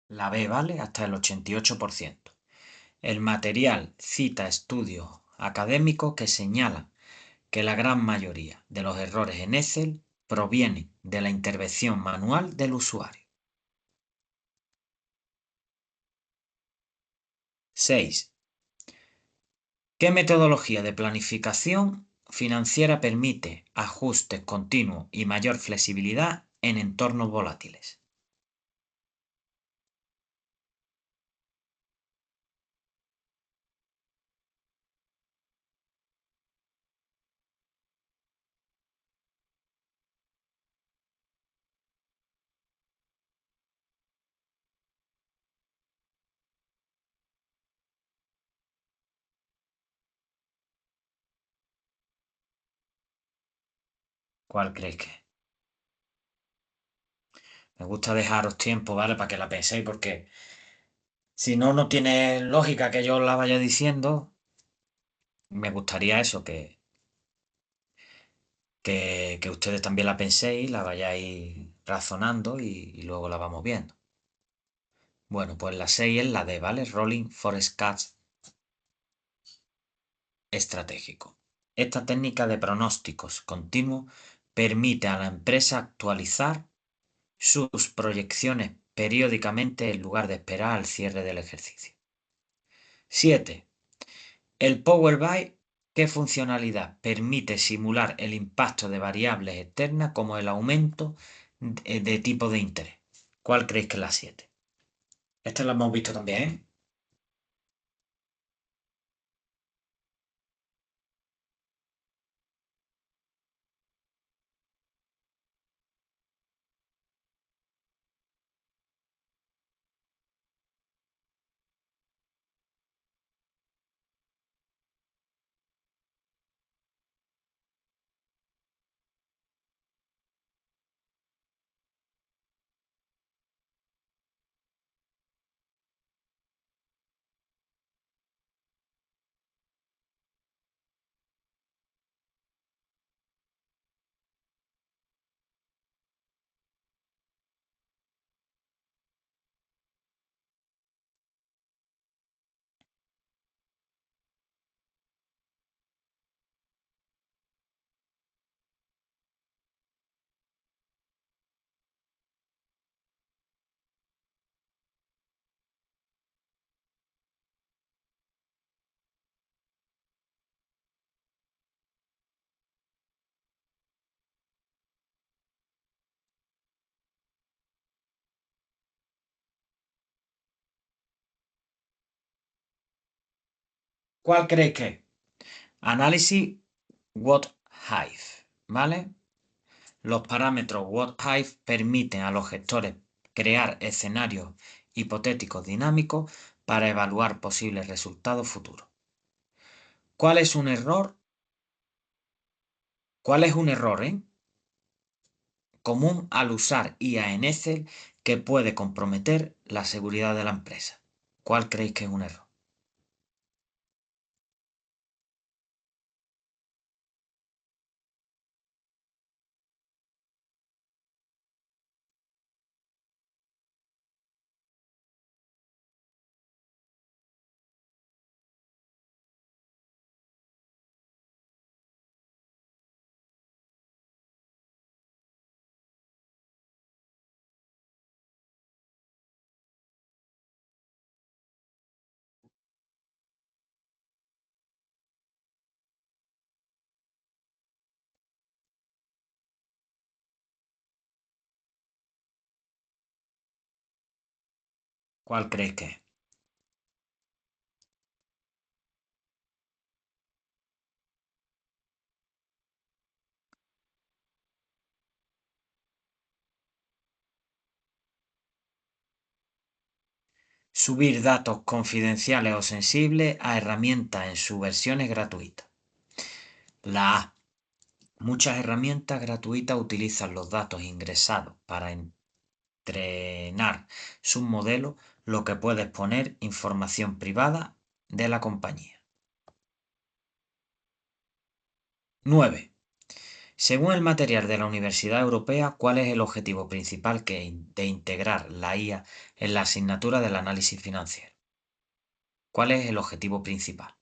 La B, ¿vale? Hasta el 88%. El material cita estudios académicos que señalan que la gran mayoría de los errores en Excel provienen de la intervención manual del usuario. 6. ¿Qué metodología de planificación financiera permite ajustes continuos y mayor flexibilidad en entornos volátiles? ¿Cuál creéis que es? Me gusta dejaros tiempo, ¿vale? Para que la penséis, porque si no, no tiene lógica que yo os la vaya diciendo. Me gustaría eso, que ustedes también la penséis, la vayáis razonando y luego la vamos viendo. Bueno, pues la 6 es la D, ¿vale? Rolling Forecast estratégico. Esta técnica de pronósticos continuos permite a la empresa actualizar sus proyecciones periódicamente en lugar de esperar al cierre del ejercicio. 7. El Power BI, ¿qué funcionalidad permite simular el impacto de variables externas como el aumento de tipo de interés? ¿Cuál creéis que es la 7? Esta la hemos visto también, ¿eh? ¿Cuál creéis que es? Análisis What Hive, ¿vale? Los parámetros What Hive permiten a los gestores crear escenarios hipotéticos dinámicos para evaluar posibles resultados futuros. ¿Cuál es un error? ¿Cuál es un error, común al usar IA en Excel que puede comprometer la seguridad de la empresa? ¿Cuál creéis que es un error? ¿Cuál creéis que es? Subir datos confidenciales o sensibles a herramientas en sus versiones gratuitas. La A. Muchas herramientas gratuitas utilizan los datos ingresados para entrenar sus modelos, lo que puede exponer información privada de la compañía. 9. Según el material de la Universidad Europea, ¿cuál es el objetivo principal de integrar la IA en la asignatura del análisis financiero? ¿Cuál es el objetivo principal?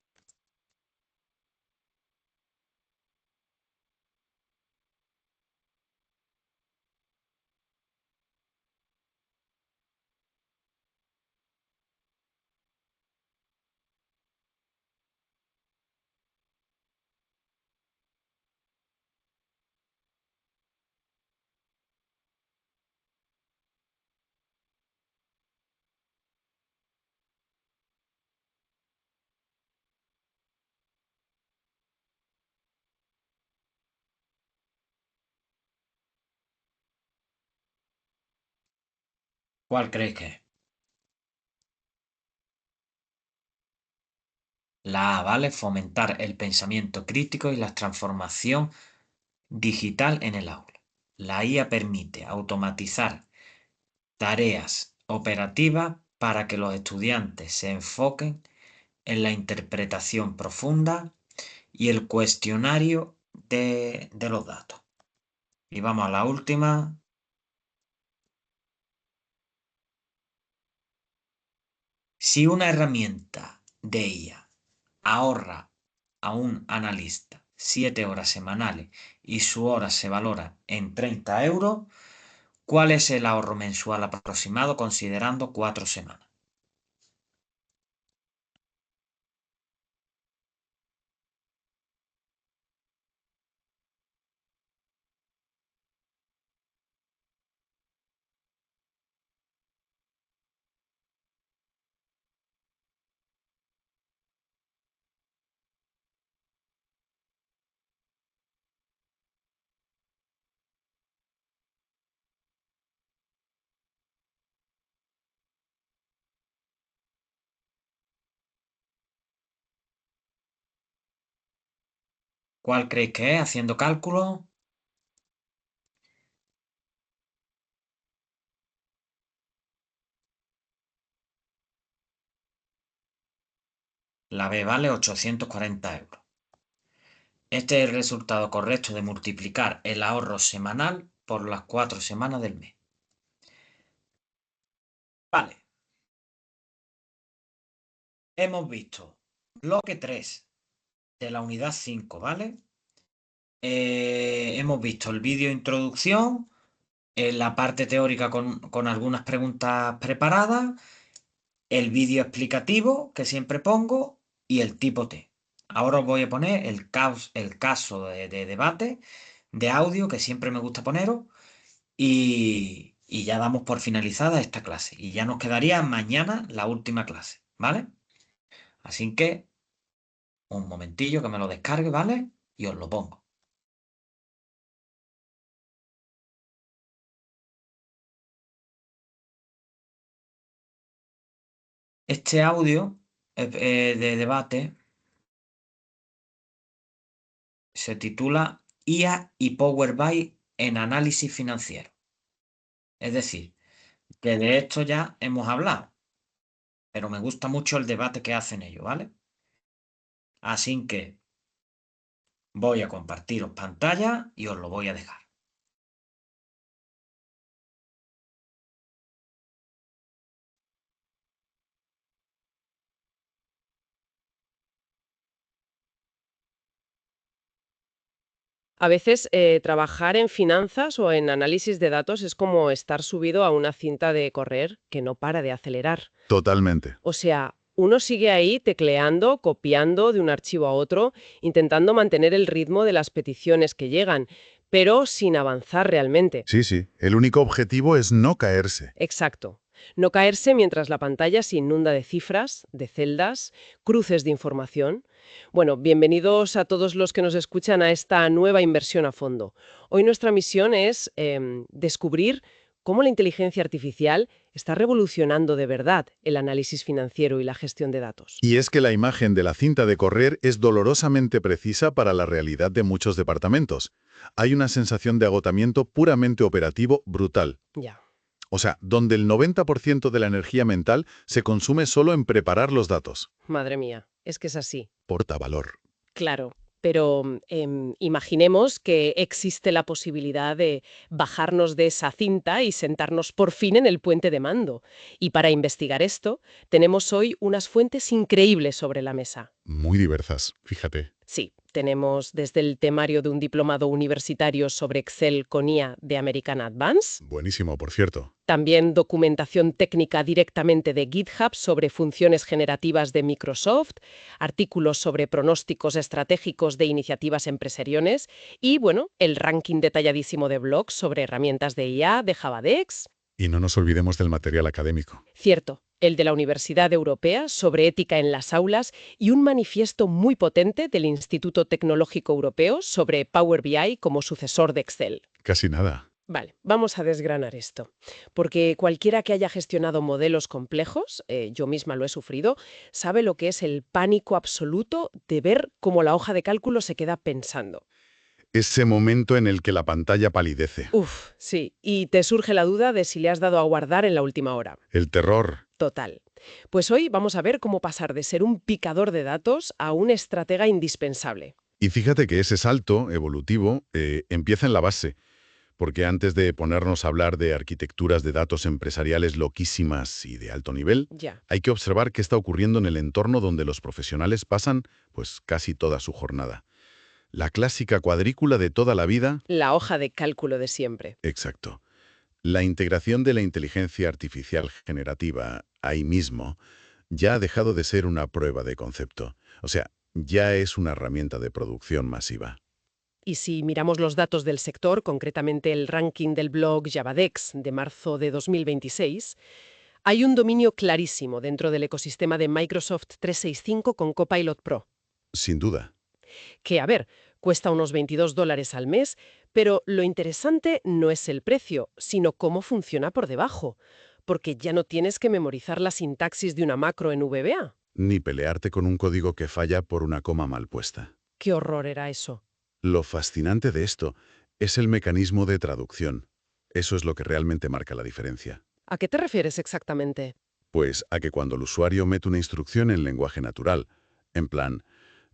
¿Cuál creéis que es? La A, ¿vale? Fomentar el pensamiento crítico y la transformación digital en el aula. La IA permite automatizar tareas operativas para que los estudiantes se enfoquen en la interpretación profunda y el cuestionario de los datos. Y vamos a la última. Si una herramienta de IA ahorra a un analista 7 horas semanales y su hora se valora en 30 euros, ¿cuál es el ahorro mensual aproximado considerando 4 semanas? ¿Cuál creéis que es haciendo cálculos? La B vale 840 euros. Este es el resultado correcto de multiplicar el ahorro semanal por las 4 semanas del mes. Vale, hemos visto bloque 3 de la unidad 5, ¿vale? Hemos visto el vídeo introducción, la parte teórica con algunas preguntas preparadas, el vídeo explicativo que siempre pongo y el tipo T. Ahora os voy a poner el caso de debate de audio que siempre me gusta poneros y ya damos por finalizada esta clase. Y ya nos quedaría mañana la última clase, ¿vale? Así que un momentillo que me lo descargue, ¿vale? Y os lo pongo. Este audio de debate se titula IA y Power BI en análisis financiero. Es decir, que de esto ya hemos hablado, pero me gusta mucho el debate que hacen ellos, ¿vale? Así que voy a compartiros pantalla y os lo voy a dejar. A veces trabajar en finanzas o en análisis de datos es como estar subido a una cinta de correr que no para de acelerar. Totalmente. O sea, uno sigue ahí tecleando, copiando de un archivo a otro, intentando mantener el ritmo de las peticiones que llegan, pero sin avanzar realmente. Sí, sí. El único objetivo es no caerse. Exacto. No caerse mientras la pantalla se inunda de cifras, de celdas, cruces de información. Bueno, bienvenidos a todos los que nos escuchan a esta nueva inversión a fondo. Hoy nuestra misión es descubrir cómo la inteligencia artificial está revolucionando de verdad el análisis financiero y la gestión de datos. Y es que la imagen de la cinta de correr es dolorosamente precisa para la realidad de muchos departamentos. Hay una sensación de agotamiento puramente operativo brutal. Ya. O sea, donde el 90% de la energía mental se consume solo en preparar los datos. Madre mía, es que es así. Portavalor. Claro, pero imaginemos que existe la posibilidad de bajarnos de esa cinta y sentarnos por fin en el puente de mando. Y para investigar esto, tenemos hoy unas fuentes increíbles sobre la mesa. Muy diversas, fíjate. Sí, tenemos desde el temario de un diplomado universitario sobre Excel con IA de American Advance, Buenísimo, por cierto. también documentación técnica directamente de GitHub sobre funciones generativas de Microsoft, artículos sobre pronósticos estratégicos de iniciativas empresariales y, bueno, el ranking detalladísimo de blogs sobre herramientas de IA de Javadex. Y no nos olvidemos del material académico. Cierto, el de la Universidad Europea sobre ética en las aulas y un manifiesto muy potente del Instituto Tecnológico Europeo sobre Power BI como sucesor de Excel. Casi nada. Vale, vamos a desgranar esto, porque cualquiera que haya gestionado modelos complejos, yo misma lo he sufrido, sabe lo que es el pánico absoluto de ver cómo la hoja de cálculo se queda pensando. Ese momento en el que la pantalla palidece. Uf, sí, y te surge la duda de si le has dado a guardar en la última hora. El terror. Total. Pues hoy vamos a ver cómo pasar de ser un picador de datos a un estratega indispensable. Y fíjate que ese salto evolutivo empieza en la base. Porque antes de ponernos a hablar de arquitecturas de datos empresariales loquísimas y de alto nivel, Ya. hay que observar qué está ocurriendo en el entorno donde los profesionales pasan, pues, casi toda su jornada. La clásica cuadrícula de toda la vida. La hoja de cálculo de siempre. Exacto. La integración de la inteligencia artificial generativa ahí mismo ya ha dejado de ser una prueba de concepto. O sea, ya es una herramienta de producción masiva. Y si miramos los datos del sector, concretamente el ranking del blog Javadex de marzo de 2026, hay un dominio clarísimo dentro del ecosistema de Microsoft 365 con Copilot Pro, Sin duda. que, a ver, cuesta unos $22 al mes, pero lo interesante no es el precio, sino cómo funciona por debajo, porque ya no tienes que memorizar la sintaxis de una macro en VBA. Ni pelearte con un código que falla por una coma mal puesta. ¿Qué horror era eso? Lo fascinante de esto es el mecanismo de traducción. Eso es lo que realmente marca la diferencia. ¿A qué te refieres exactamente? Pues a que cuando el usuario mete una instrucción en lenguaje natural, en plan,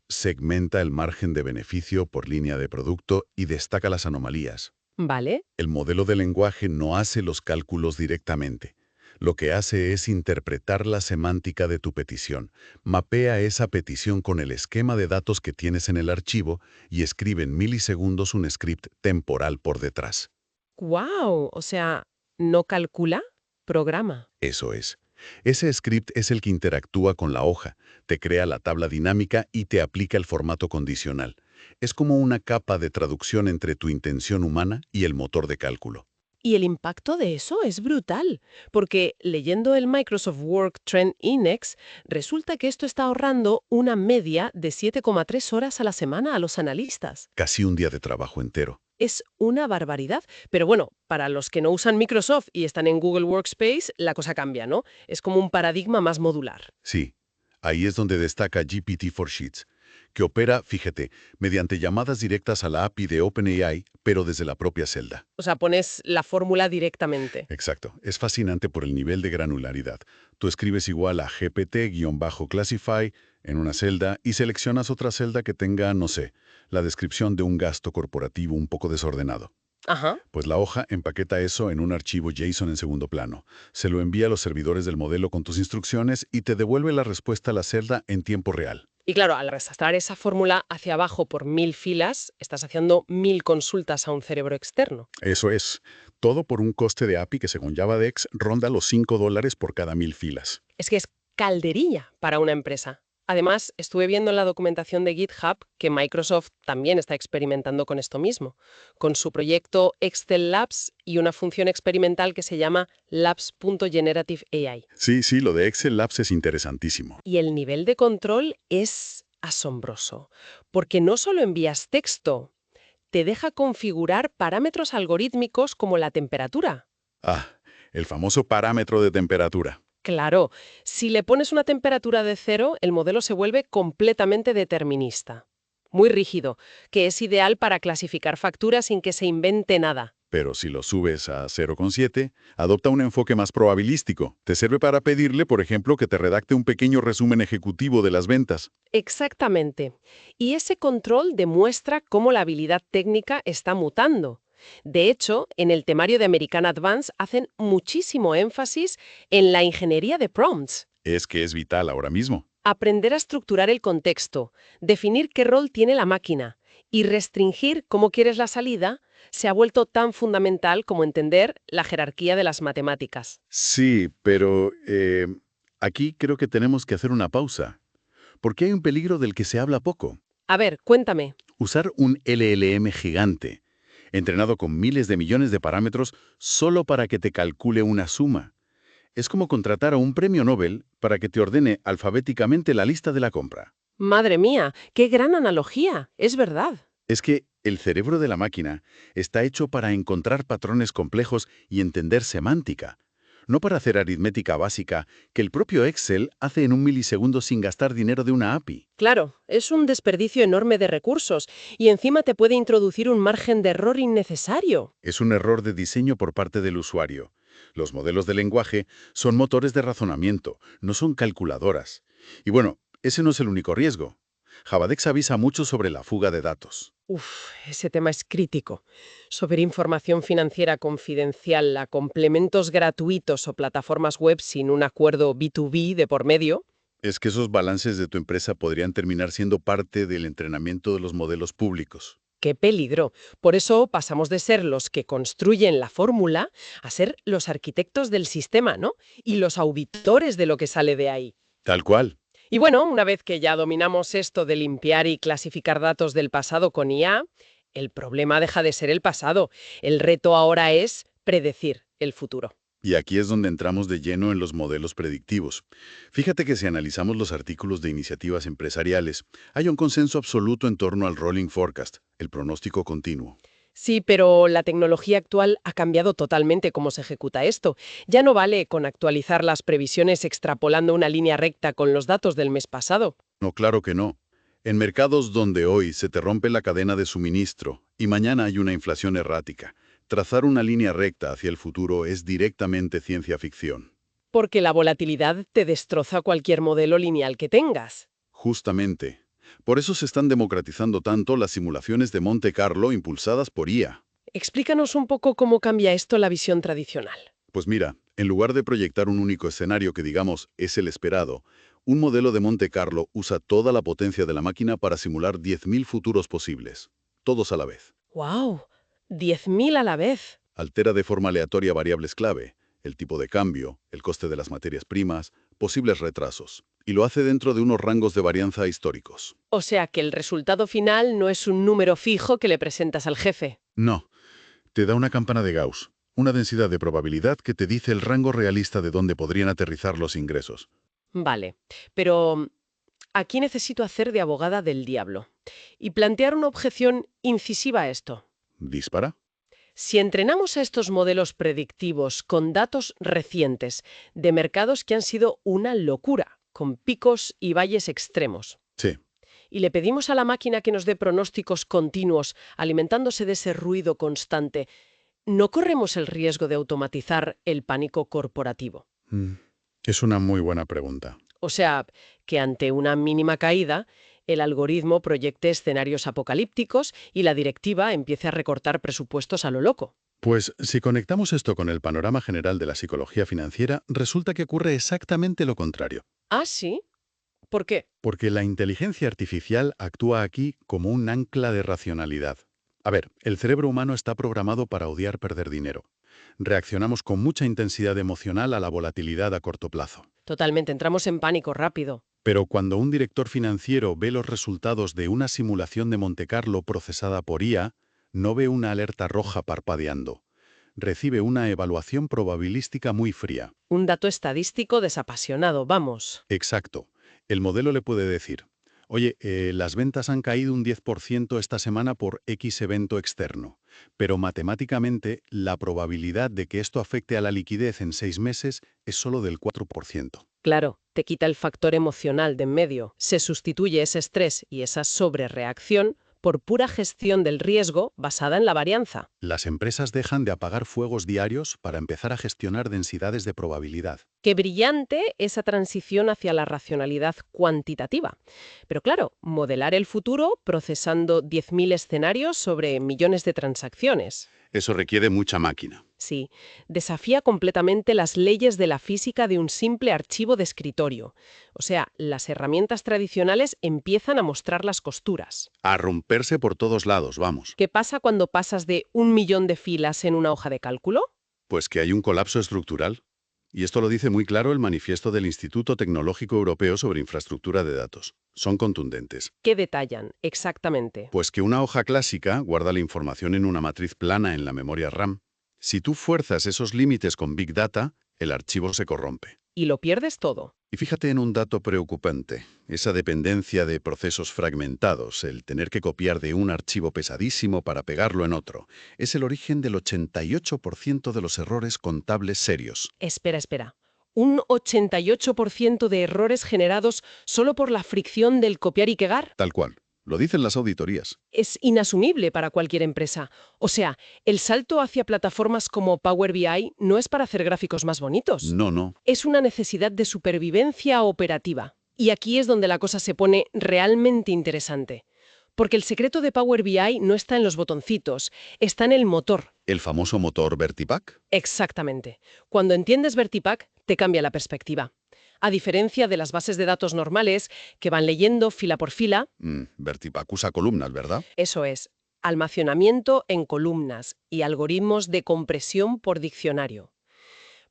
segmenta el margen de beneficio por línea de producto y destaca las anomalías. ¿Vale? El modelo de lenguaje no hace los cálculos directamente. Lo que hace es interpretar la semántica de tu petición, mapea esa petición con el esquema de datos que tienes en el archivo y escribe en milisegundos un script temporal por detrás. ¡Guau! O sea, ¿no calcula? Programa. Eso es. Ese script es el que interactúa con la hoja, te crea la tabla dinámica y te aplica el formato condicional. Es como una capa de traducción entre tu intención humana y el motor de cálculo. Y el impacto de eso es brutal, porque leyendo el Microsoft Work Trend Index, resulta que esto está ahorrando una media de 7,3 horas a la semana a los analistas. Casi un día de trabajo entero. Es una barbaridad. Pero bueno, para los que no usan Microsoft y están en Google Workspace, la cosa cambia, ¿no? Es como un paradigma más modular. Sí, ahí es donde destaca GPT for Sheets. que opera, fíjate, mediante llamadas directas a la API de OpenAI, pero desde la propia celda. O sea, pones la fórmula directamente. Exacto. Es fascinante por el nivel de granularidad. Tú escribes igual a GPT-classify en una celda y seleccionas otra celda que tenga, no sé, la descripción de un gasto corporativo un poco desordenado. Ajá. Pues la hoja empaqueta eso en un archivo JSON en segundo plano. Se lo envía a los servidores del modelo con tus instrucciones y te devuelve la respuesta a la celda en tiempo real. Y claro, al arrastrar esa fórmula hacia abajo por 1000 filas, estás haciendo 1000 consultas a un cerebro externo. Eso es. Todo por un coste de API que según JavaDex ronda los $5 por cada 1000 filas. Es que es calderilla para una empresa. Además, estuve viendo en la documentación de GitHub que Microsoft también está experimentando con esto mismo, con su proyecto Excel Labs y una función experimental que se llama Labs.generative.ai. Sí, lo de Excel Labs es interesantísimo. Y el nivel de control es asombroso, porque no solo envías texto, te deja configurar parámetros algorítmicos como la temperatura. Ah, el famoso parámetro de temperatura. Claro, si le pones una temperatura de 0, el modelo se vuelve completamente determinista. Muy rígido, que es ideal para clasificar facturas sin que se invente nada. Pero si lo subes a 0,7, adopta un enfoque más probabilístico. Te sirve para pedirle, por ejemplo, que te redacte un pequeño resumen ejecutivo de las ventas. Exactamente. Y ese control demuestra cómo la habilidad técnica está mutando. De hecho, en el temario de American Advance hacen muchísimo énfasis en la ingeniería de prompts. Es que es vital ahora mismo. Aprender a estructurar el contexto, definir qué rol tiene la máquina y restringir cómo quieres la salida se ha vuelto tan fundamental como entender la jerarquía de las matemáticas. Sí, pero aquí creo que tenemos que hacer una pausa, porque hay un peligro del que se habla poco. A ver, cuéntame. Usar un LLM gigante, entrenado con miles de millones de parámetros solo para que te calcule una suma. Es como contratar a un premio Nobel para que te ordene alfabéticamente la lista de la compra. Madre mía, qué gran analogía. Es verdad. Es que el cerebro de la máquina está hecho para encontrar patrones complejos y entender semántica, no para hacer aritmética básica que el propio Excel hace en un milisegundo sin gastar dinero de una API. Claro, es un desperdicio enorme de recursos y encima te puede introducir un margen de error innecesario. Es un error de diseño por parte del usuario. Los modelos de lenguaje son motores de razonamiento, no son calculadoras. Y bueno, ese no es el único riesgo. JavaDex avisa mucho sobre la fuga de datos. Uf, ese tema es crítico. Sobre información financiera confidencial a complementos gratuitos o plataformas web sin un acuerdo B2B de por medio. Es que esos balances de tu empresa podrían terminar siendo parte del entrenamiento de los modelos públicos. ¡Qué peligro! Por eso pasamos de ser los que construyen la fórmula a ser los arquitectos del sistema, ¿no? Y los auditores de lo que sale de ahí. Tal cual. Y bueno, una vez que ya dominamos esto de limpiar y clasificar datos del pasado con IA, el problema deja de ser el pasado. El reto ahora es predecir el futuro. Y aquí es donde entramos de lleno en los modelos predictivos. Fíjate que si analizamos los artículos de iniciativas empresariales, hay un consenso absoluto en torno al rolling forecast, el pronóstico continuo. Sí, pero la tecnología actual ha cambiado totalmente cómo se ejecuta esto. Ya no vale con actualizar las previsiones extrapolando una línea recta con los datos del mes pasado. No, claro que no. En mercados donde hoy se te rompe la cadena de suministro y mañana hay una inflación errática, trazar una línea recta hacia el futuro es directamente ciencia ficción. Porque la volatilidad te destroza cualquier modelo lineal que tengas. Justamente. Por eso se están democratizando tanto las simulaciones de Monte Carlo impulsadas por IA. Explícanos un poco cómo cambia esto la visión tradicional. Pues mira, en lugar de proyectar un único escenario que digamos es el esperado, un modelo de Monte Carlo usa toda la potencia de la máquina para simular 10.000 futuros posibles, todos a la vez. ¡Wow! 10.000 a la vez. Altera de forma aleatoria variables clave, el tipo de cambio, el coste de las materias primas, posibles retrasos, y lo hace dentro de unos rangos de varianza históricos. O sea que el resultado final no es un número fijo que le presentas al jefe. No, te da una campana de Gauss, una densidad de probabilidad que te dice el rango realista de dónde podrían aterrizar los ingresos. Vale, pero aquí necesito hacer de abogada del diablo y plantear una objeción incisiva a esto. ¿Dispara? Si entrenamos a estos modelos predictivos con datos recientes de mercados que han sido una locura, con picos y valles extremos, Sí. y le pedimos a la máquina que nos dé pronósticos continuos, alimentándose de ese ruido constante, ¿no corremos el riesgo de automatizar el pánico corporativo? Es una muy buena pregunta. O sea, que ante una mínima caída, el algoritmo proyecte escenarios apocalípticos y la directiva empiece a recortar presupuestos a lo loco. Pues si conectamos esto con el panorama general de la psicología financiera, resulta que ocurre exactamente lo contrario. ¿Ah, sí? ¿Por qué? Porque la inteligencia artificial actúa aquí como un ancla de racionalidad. A ver, el cerebro humano está programado para odiar perder dinero. Reaccionamos con mucha intensidad emocional a la volatilidad a corto plazo. Totalmente, entramos en pánico rápido. Pero cuando un director financiero ve los resultados de una simulación de Montecarlo procesada por IA, no ve una alerta roja parpadeando. Recibe una evaluación probabilística muy fría. Un dato estadístico desapasionado, vamos. Exacto. El modelo le puede decir, oye, las ventas han caído un 10% esta semana por X evento externo, pero matemáticamente la probabilidad de que esto afecte a la liquidez en 6 meses es solo del 4%. Claro, te quita el factor emocional de en medio. Se sustituye ese estrés y esa sobrereacción por pura gestión del riesgo basada en la varianza. Las empresas dejan de apagar fuegos diarios para empezar a gestionar densidades de probabilidad. Qué brillante esa transición hacia la racionalidad cuantitativa. Pero claro, modelar el futuro procesando 10.000 escenarios sobre millones de transacciones. Eso requiere mucha máquina. Sí, desafía completamente las leyes de la física de un simple archivo de escritorio. O sea, las herramientas tradicionales empiezan a mostrar las costuras. A romperse por todos lados, vamos. ¿Qué pasa cuando pasas de 1.000.000 de filas en una hoja de cálculo? Pues que hay un colapso estructural. Y esto lo dice muy claro el manifiesto del Instituto Tecnológico Europeo sobre Infraestructura de Datos. Son contundentes. ¿Qué detallan exactamente? Pues que una hoja clásica guarda la información en una matriz plana en la memoria RAM. Si tú fuerzas esos límites con Big Data, el archivo se corrompe. Y lo pierdes todo. Y fíjate en un dato preocupante, esa dependencia de procesos fragmentados, el tener que copiar de un archivo pesadísimo para pegarlo en otro, es el origen del 88% de los errores contables serios. Espera. ¿Un 88% de errores generados solo por la fricción del copiar y pegar? Tal cual. Lo dicen las auditorías. Es inasumible para cualquier empresa. O sea, el salto hacia plataformas como Power BI no es para hacer gráficos más bonitos. No. Es una necesidad de supervivencia operativa. Y aquí es donde la cosa se pone realmente interesante. Porque el secreto de Power BI no está en los botoncitos, está en el motor. ¿El famoso motor Vertipack? Exactamente. Cuando entiendes Vertipack, te cambia la perspectiva. A diferencia de las bases de datos normales que van leyendo fila por fila, Vertipack usa columnas, ¿verdad? eso es, almacenamiento en columnas y algoritmos de compresión por diccionario.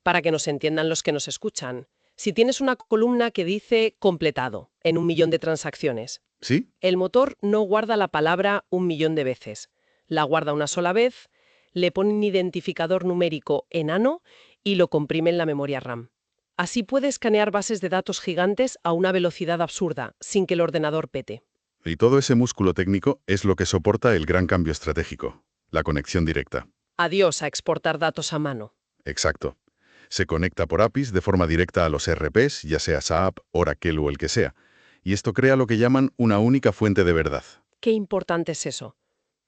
Para que nos entiendan los que nos escuchan, si tienes una columna que dice completado en 1.000.000 de transacciones, ¿Sí? el motor no guarda la palabra 1.000.000 de veces. La guarda una sola vez, le pone un identificador numérico enano y lo comprime en la memoria RAM. Así puede escanear bases de datos gigantes a una velocidad absurda, sin que el ordenador pete. Y todo ese músculo técnico es lo que soporta el gran cambio estratégico, la conexión directa. Adiós a exportar datos a mano. Exacto. Se conecta por APIs de forma directa a los ERPs, ya sea SAP, Oracle o el que sea. Y esto crea lo que llaman una única fuente de verdad. Qué importante es eso.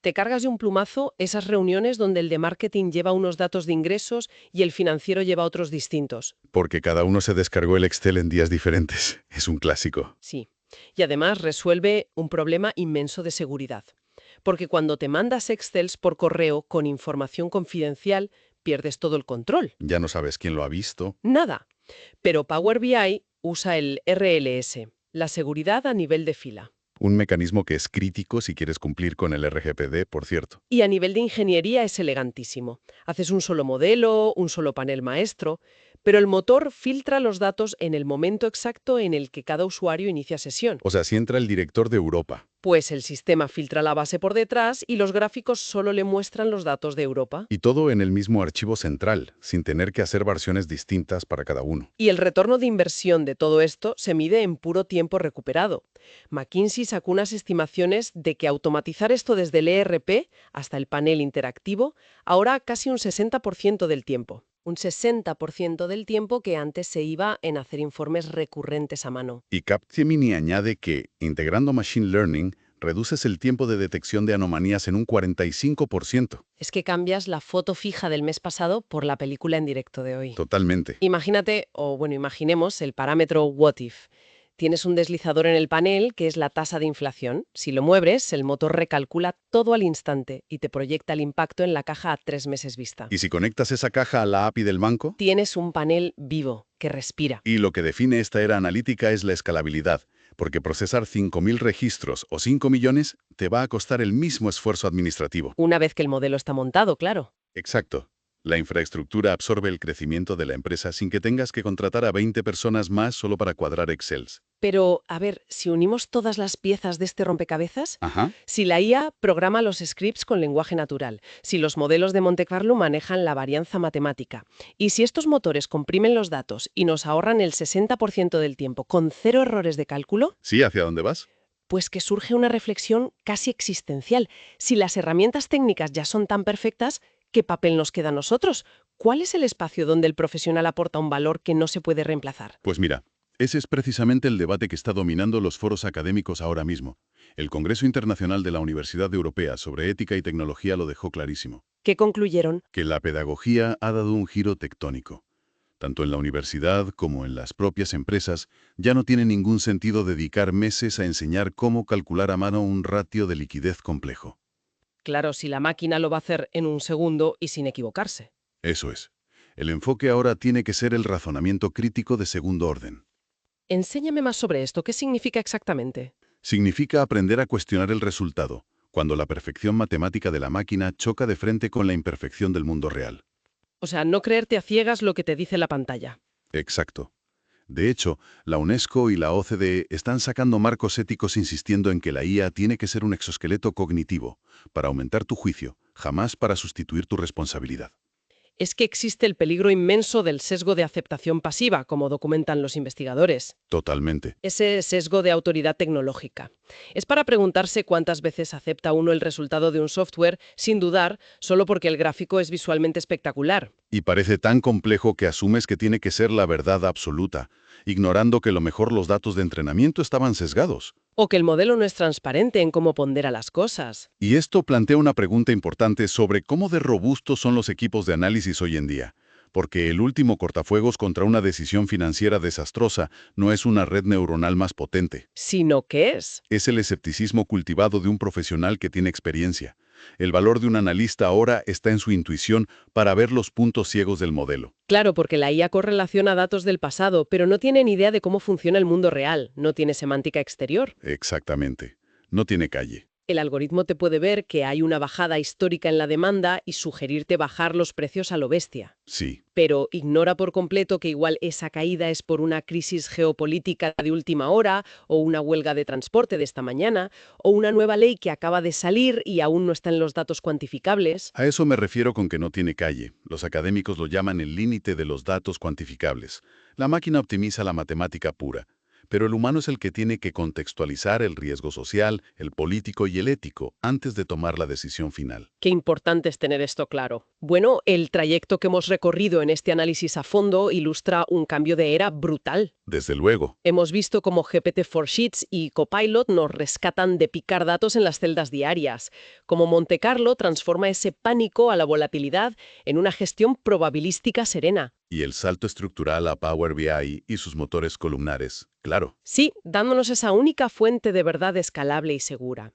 Te cargas de un plumazo esas reuniones donde el de marketing lleva unos datos de ingresos y el financiero lleva otros distintos. Porque cada uno se descargó el Excel en días diferentes. Es un clásico. Sí. Y además resuelve un problema inmenso de seguridad. Porque cuando te mandas Excels por correo con información confidencial, pierdes todo el control. Ya no sabes quién lo ha visto. Nada. Pero Power BI usa el RLS, la seguridad a nivel de fila. Un mecanismo que es crítico si quieres cumplir con el RGPD, por cierto. Y a nivel de ingeniería es elegantísimo. Haces un solo modelo, un solo panel maestro, pero el motor filtra los datos en el momento exacto en el que cada usuario inicia sesión. O sea, si entra el director de Europa. Pues el sistema filtra la base por detrás y los gráficos solo le muestran los datos de Europa. Y todo en el mismo archivo central, sin tener que hacer versiones distintas para cada uno. Y el retorno de inversión de todo esto se mide en puro tiempo recuperado. McKinsey sacó unas estimaciones de que automatizar esto desde el ERP hasta el panel interactivo ahorra casi un 60% del tiempo. un 60% del tiempo que antes se iba en hacer informes recurrentes a mano. Y Capgemini añade que, integrando Machine Learning, reduces el tiempo de detección de anomalías en un 45%. Es que cambias la foto fija del mes pasado por la película en directo de hoy. Totalmente. Imagínate, o bueno, imaginemos el parámetro what if. Tienes un deslizador en el panel que es la tasa de inflación. Si lo mueves, el motor recalcula todo al instante y te proyecta el impacto en la caja a 3 meses vista. Y si conectas esa caja a la API del banco, Tienes un panel vivo que respira. y lo que define esta era analítica es la escalabilidad, porque procesar 5.000 registros o 5 millones te va a costar el mismo esfuerzo administrativo. Una vez que el modelo está montado, claro. Exacto. La infraestructura absorbe el crecimiento de la empresa sin que tengas que contratar a 20 personas más solo para cuadrar Excels. Pero, a ver, si unimos todas las piezas de este rompecabezas, Ajá. si la IA programa los scripts con lenguaje natural, si los modelos de Monte Carlo manejan la varianza matemática, y si estos motores comprimen los datos y nos ahorran el 60% del tiempo con 0 errores de cálculo, ¿Sí? ¿Hacia dónde vas? pues que surge una reflexión casi existencial. Si las herramientas técnicas ya son tan perfectas, ¿qué papel nos queda a nosotros? ¿Cuál es el espacio donde el profesional aporta un valor que no se puede reemplazar? Pues mira, ese es precisamente el debate que está dominando los foros académicos ahora mismo. El Congreso Internacional de la Universidad Europea sobre Ética y Tecnología lo dejó clarísimo, ¿Qué concluyeron? que la pedagogía ha dado un giro tectónico. Tanto en la universidad como en las propias empresas, ya no tiene ningún sentido dedicar meses a enseñar cómo calcular a mano un ratio de liquidez complejo. Claro, si la máquina lo va a hacer en un segundo y sin equivocarse. Eso es. El enfoque ahora tiene que ser el razonamiento crítico de segundo orden. Enséñame más sobre esto. ¿Qué significa exactamente? Significa aprender a cuestionar el resultado, cuando la perfección matemática de la máquina choca de frente con la imperfección del mundo real. O sea, no creerte a ciegas lo que te dice la pantalla. Exacto. De hecho, la UNESCO y la OCDE están sacando marcos éticos insistiendo en que la IA tiene que ser un exoesqueleto cognitivo, para aumentar tu juicio, jamás para sustituir tu responsabilidad. Es que existe el peligro inmenso del sesgo de aceptación pasiva, como documentan los investigadores. Totalmente. Ese sesgo de autoridad tecnológica. Es para preguntarse cuántas veces acepta uno el resultado de un software sin dudar, solo porque el gráfico es visualmente espectacular. Y parece tan complejo que asumes que tiene que ser la verdad absoluta, ignorando que lo mejor los datos de entrenamiento estaban sesgados. O que el modelo no es transparente en cómo pondera las cosas. Y esto plantea una pregunta importante sobre cómo de robustos son los equipos de análisis hoy en día. Porque el último cortafuegos contra una decisión financiera desastrosa no es una red neuronal más potente. Sino que es. Es el escepticismo cultivado de un profesional que tiene experiencia. El valor de un analista ahora está en su intuición para ver los puntos ciegos del modelo. Claro, porque la IA correlaciona datos del pasado, pero no tiene ni idea de cómo funciona el mundo real, no tiene semántica exterior. Exactamente. No tiene calle. El algoritmo te puede ver que hay una bajada histórica en la demanda y sugerirte bajar los precios a lo bestia. Sí. Pero ignora por completo que igual esa caída es por una crisis geopolítica de última hora, o una huelga de transporte de esta mañana, o una nueva ley que acaba de salir y aún no está en los datos cuantificables. A eso me refiero con que no tiene calle. Los académicos lo llaman el límite de los datos cuantificables. La máquina optimiza la matemática pura. Pero el humano es el que tiene que contextualizar el riesgo social, el político y el ético antes de tomar la decisión final. Qué importante es tener esto claro. Bueno, el trayecto que hemos recorrido en este análisis a fondo ilustra un cambio de era brutal. Desde luego. Hemos visto cómo GPT-4Sheets y Copilot nos rescatan de picar datos en las celdas diarias, cómo Monte Carlo transforma ese pánico a la volatilidad en una gestión probabilística serena. Y el salto estructural a Power BI y sus motores columnares, claro. Sí, dándonos esa única fuente de verdad escalable y segura.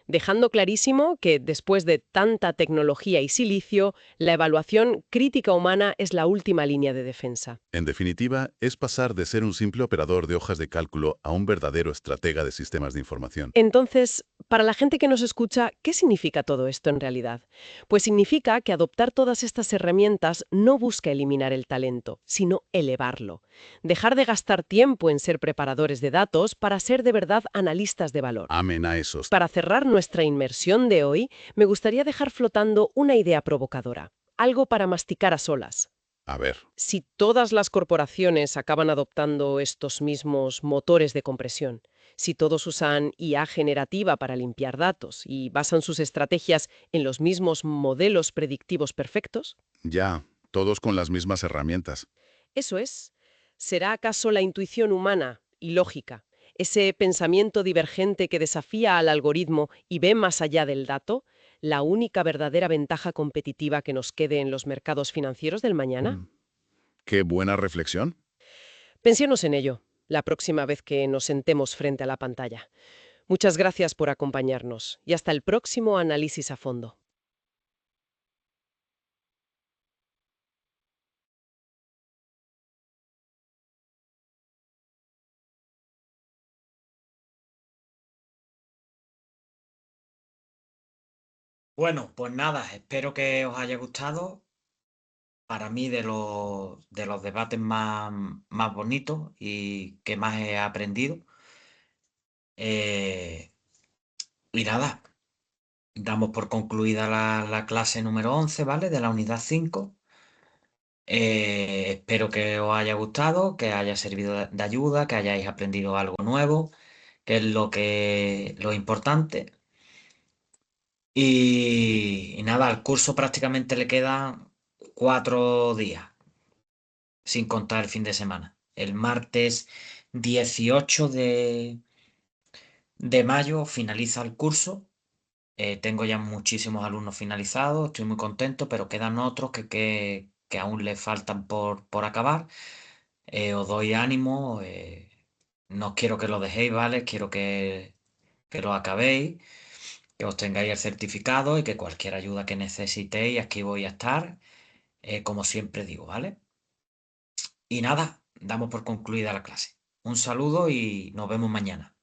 Dejando clarísimo que, después de tanta tecnología y silicio, la evaluación crítica humana es la última línea de defensa. En definitiva, es pasar de ser un simple operador de hojas de cálculo a un verdadero estratega de sistemas de información. Entonces, para la gente que nos escucha, ¿qué significa todo esto en realidad? Pues significa que adoptar todas estas herramientas no busca eliminar el talento, sino elevarlo. Dejar de gastar tiempo en ser preparadores de datos para ser de verdad analistas de valor. Amén a esos. Para cerrar nuestra inmersión de hoy, me gustaría dejar flotando una idea provocadora, algo para masticar a solas. A ver. Si todas las corporaciones acaban adoptando estos mismos motores de compresión, si todos usan IA generativa para limpiar datos y basan sus estrategias en los mismos modelos predictivos perfectos, Ya. todos con las mismas herramientas. Eso es. ¿Será acaso la intuición humana y lógica, ese pensamiento divergente que desafía al algoritmo y ve más allá del dato, la única verdadera ventaja competitiva que nos quede en los mercados financieros del mañana? Mm. Qué buena reflexión. Pensemos en ello la próxima vez que nos sentemos frente a la pantalla. Muchas gracias por acompañarnos y hasta el próximo análisis a fondo. Bueno, pues nada, espero que os haya gustado. Para mí de los debates más bonitos y que más he aprendido. Eh, y nada, damos por concluida la clase número 11, ¿vale? De la unidad 5. Espero que os haya gustado, que haya servido de ayuda, que hayáis aprendido algo nuevo, que es lo importante. Y nada, al curso prácticamente le quedan 4 días, sin contar el fin de semana. El martes 18 de mayo finaliza el curso. Tengo ya muchísimos alumnos finalizados, estoy muy contento, pero quedan otros que aún les faltan por acabar. Os doy ánimo, no quiero que lo dejéis, ¿vale? Quiero que lo acabéis, que os tengáis el certificado y que cualquier ayuda que necesitéis, aquí voy a estar, como siempre digo, ¿vale? Y nada, damos por concluida la clase. Un saludo y nos vemos mañana.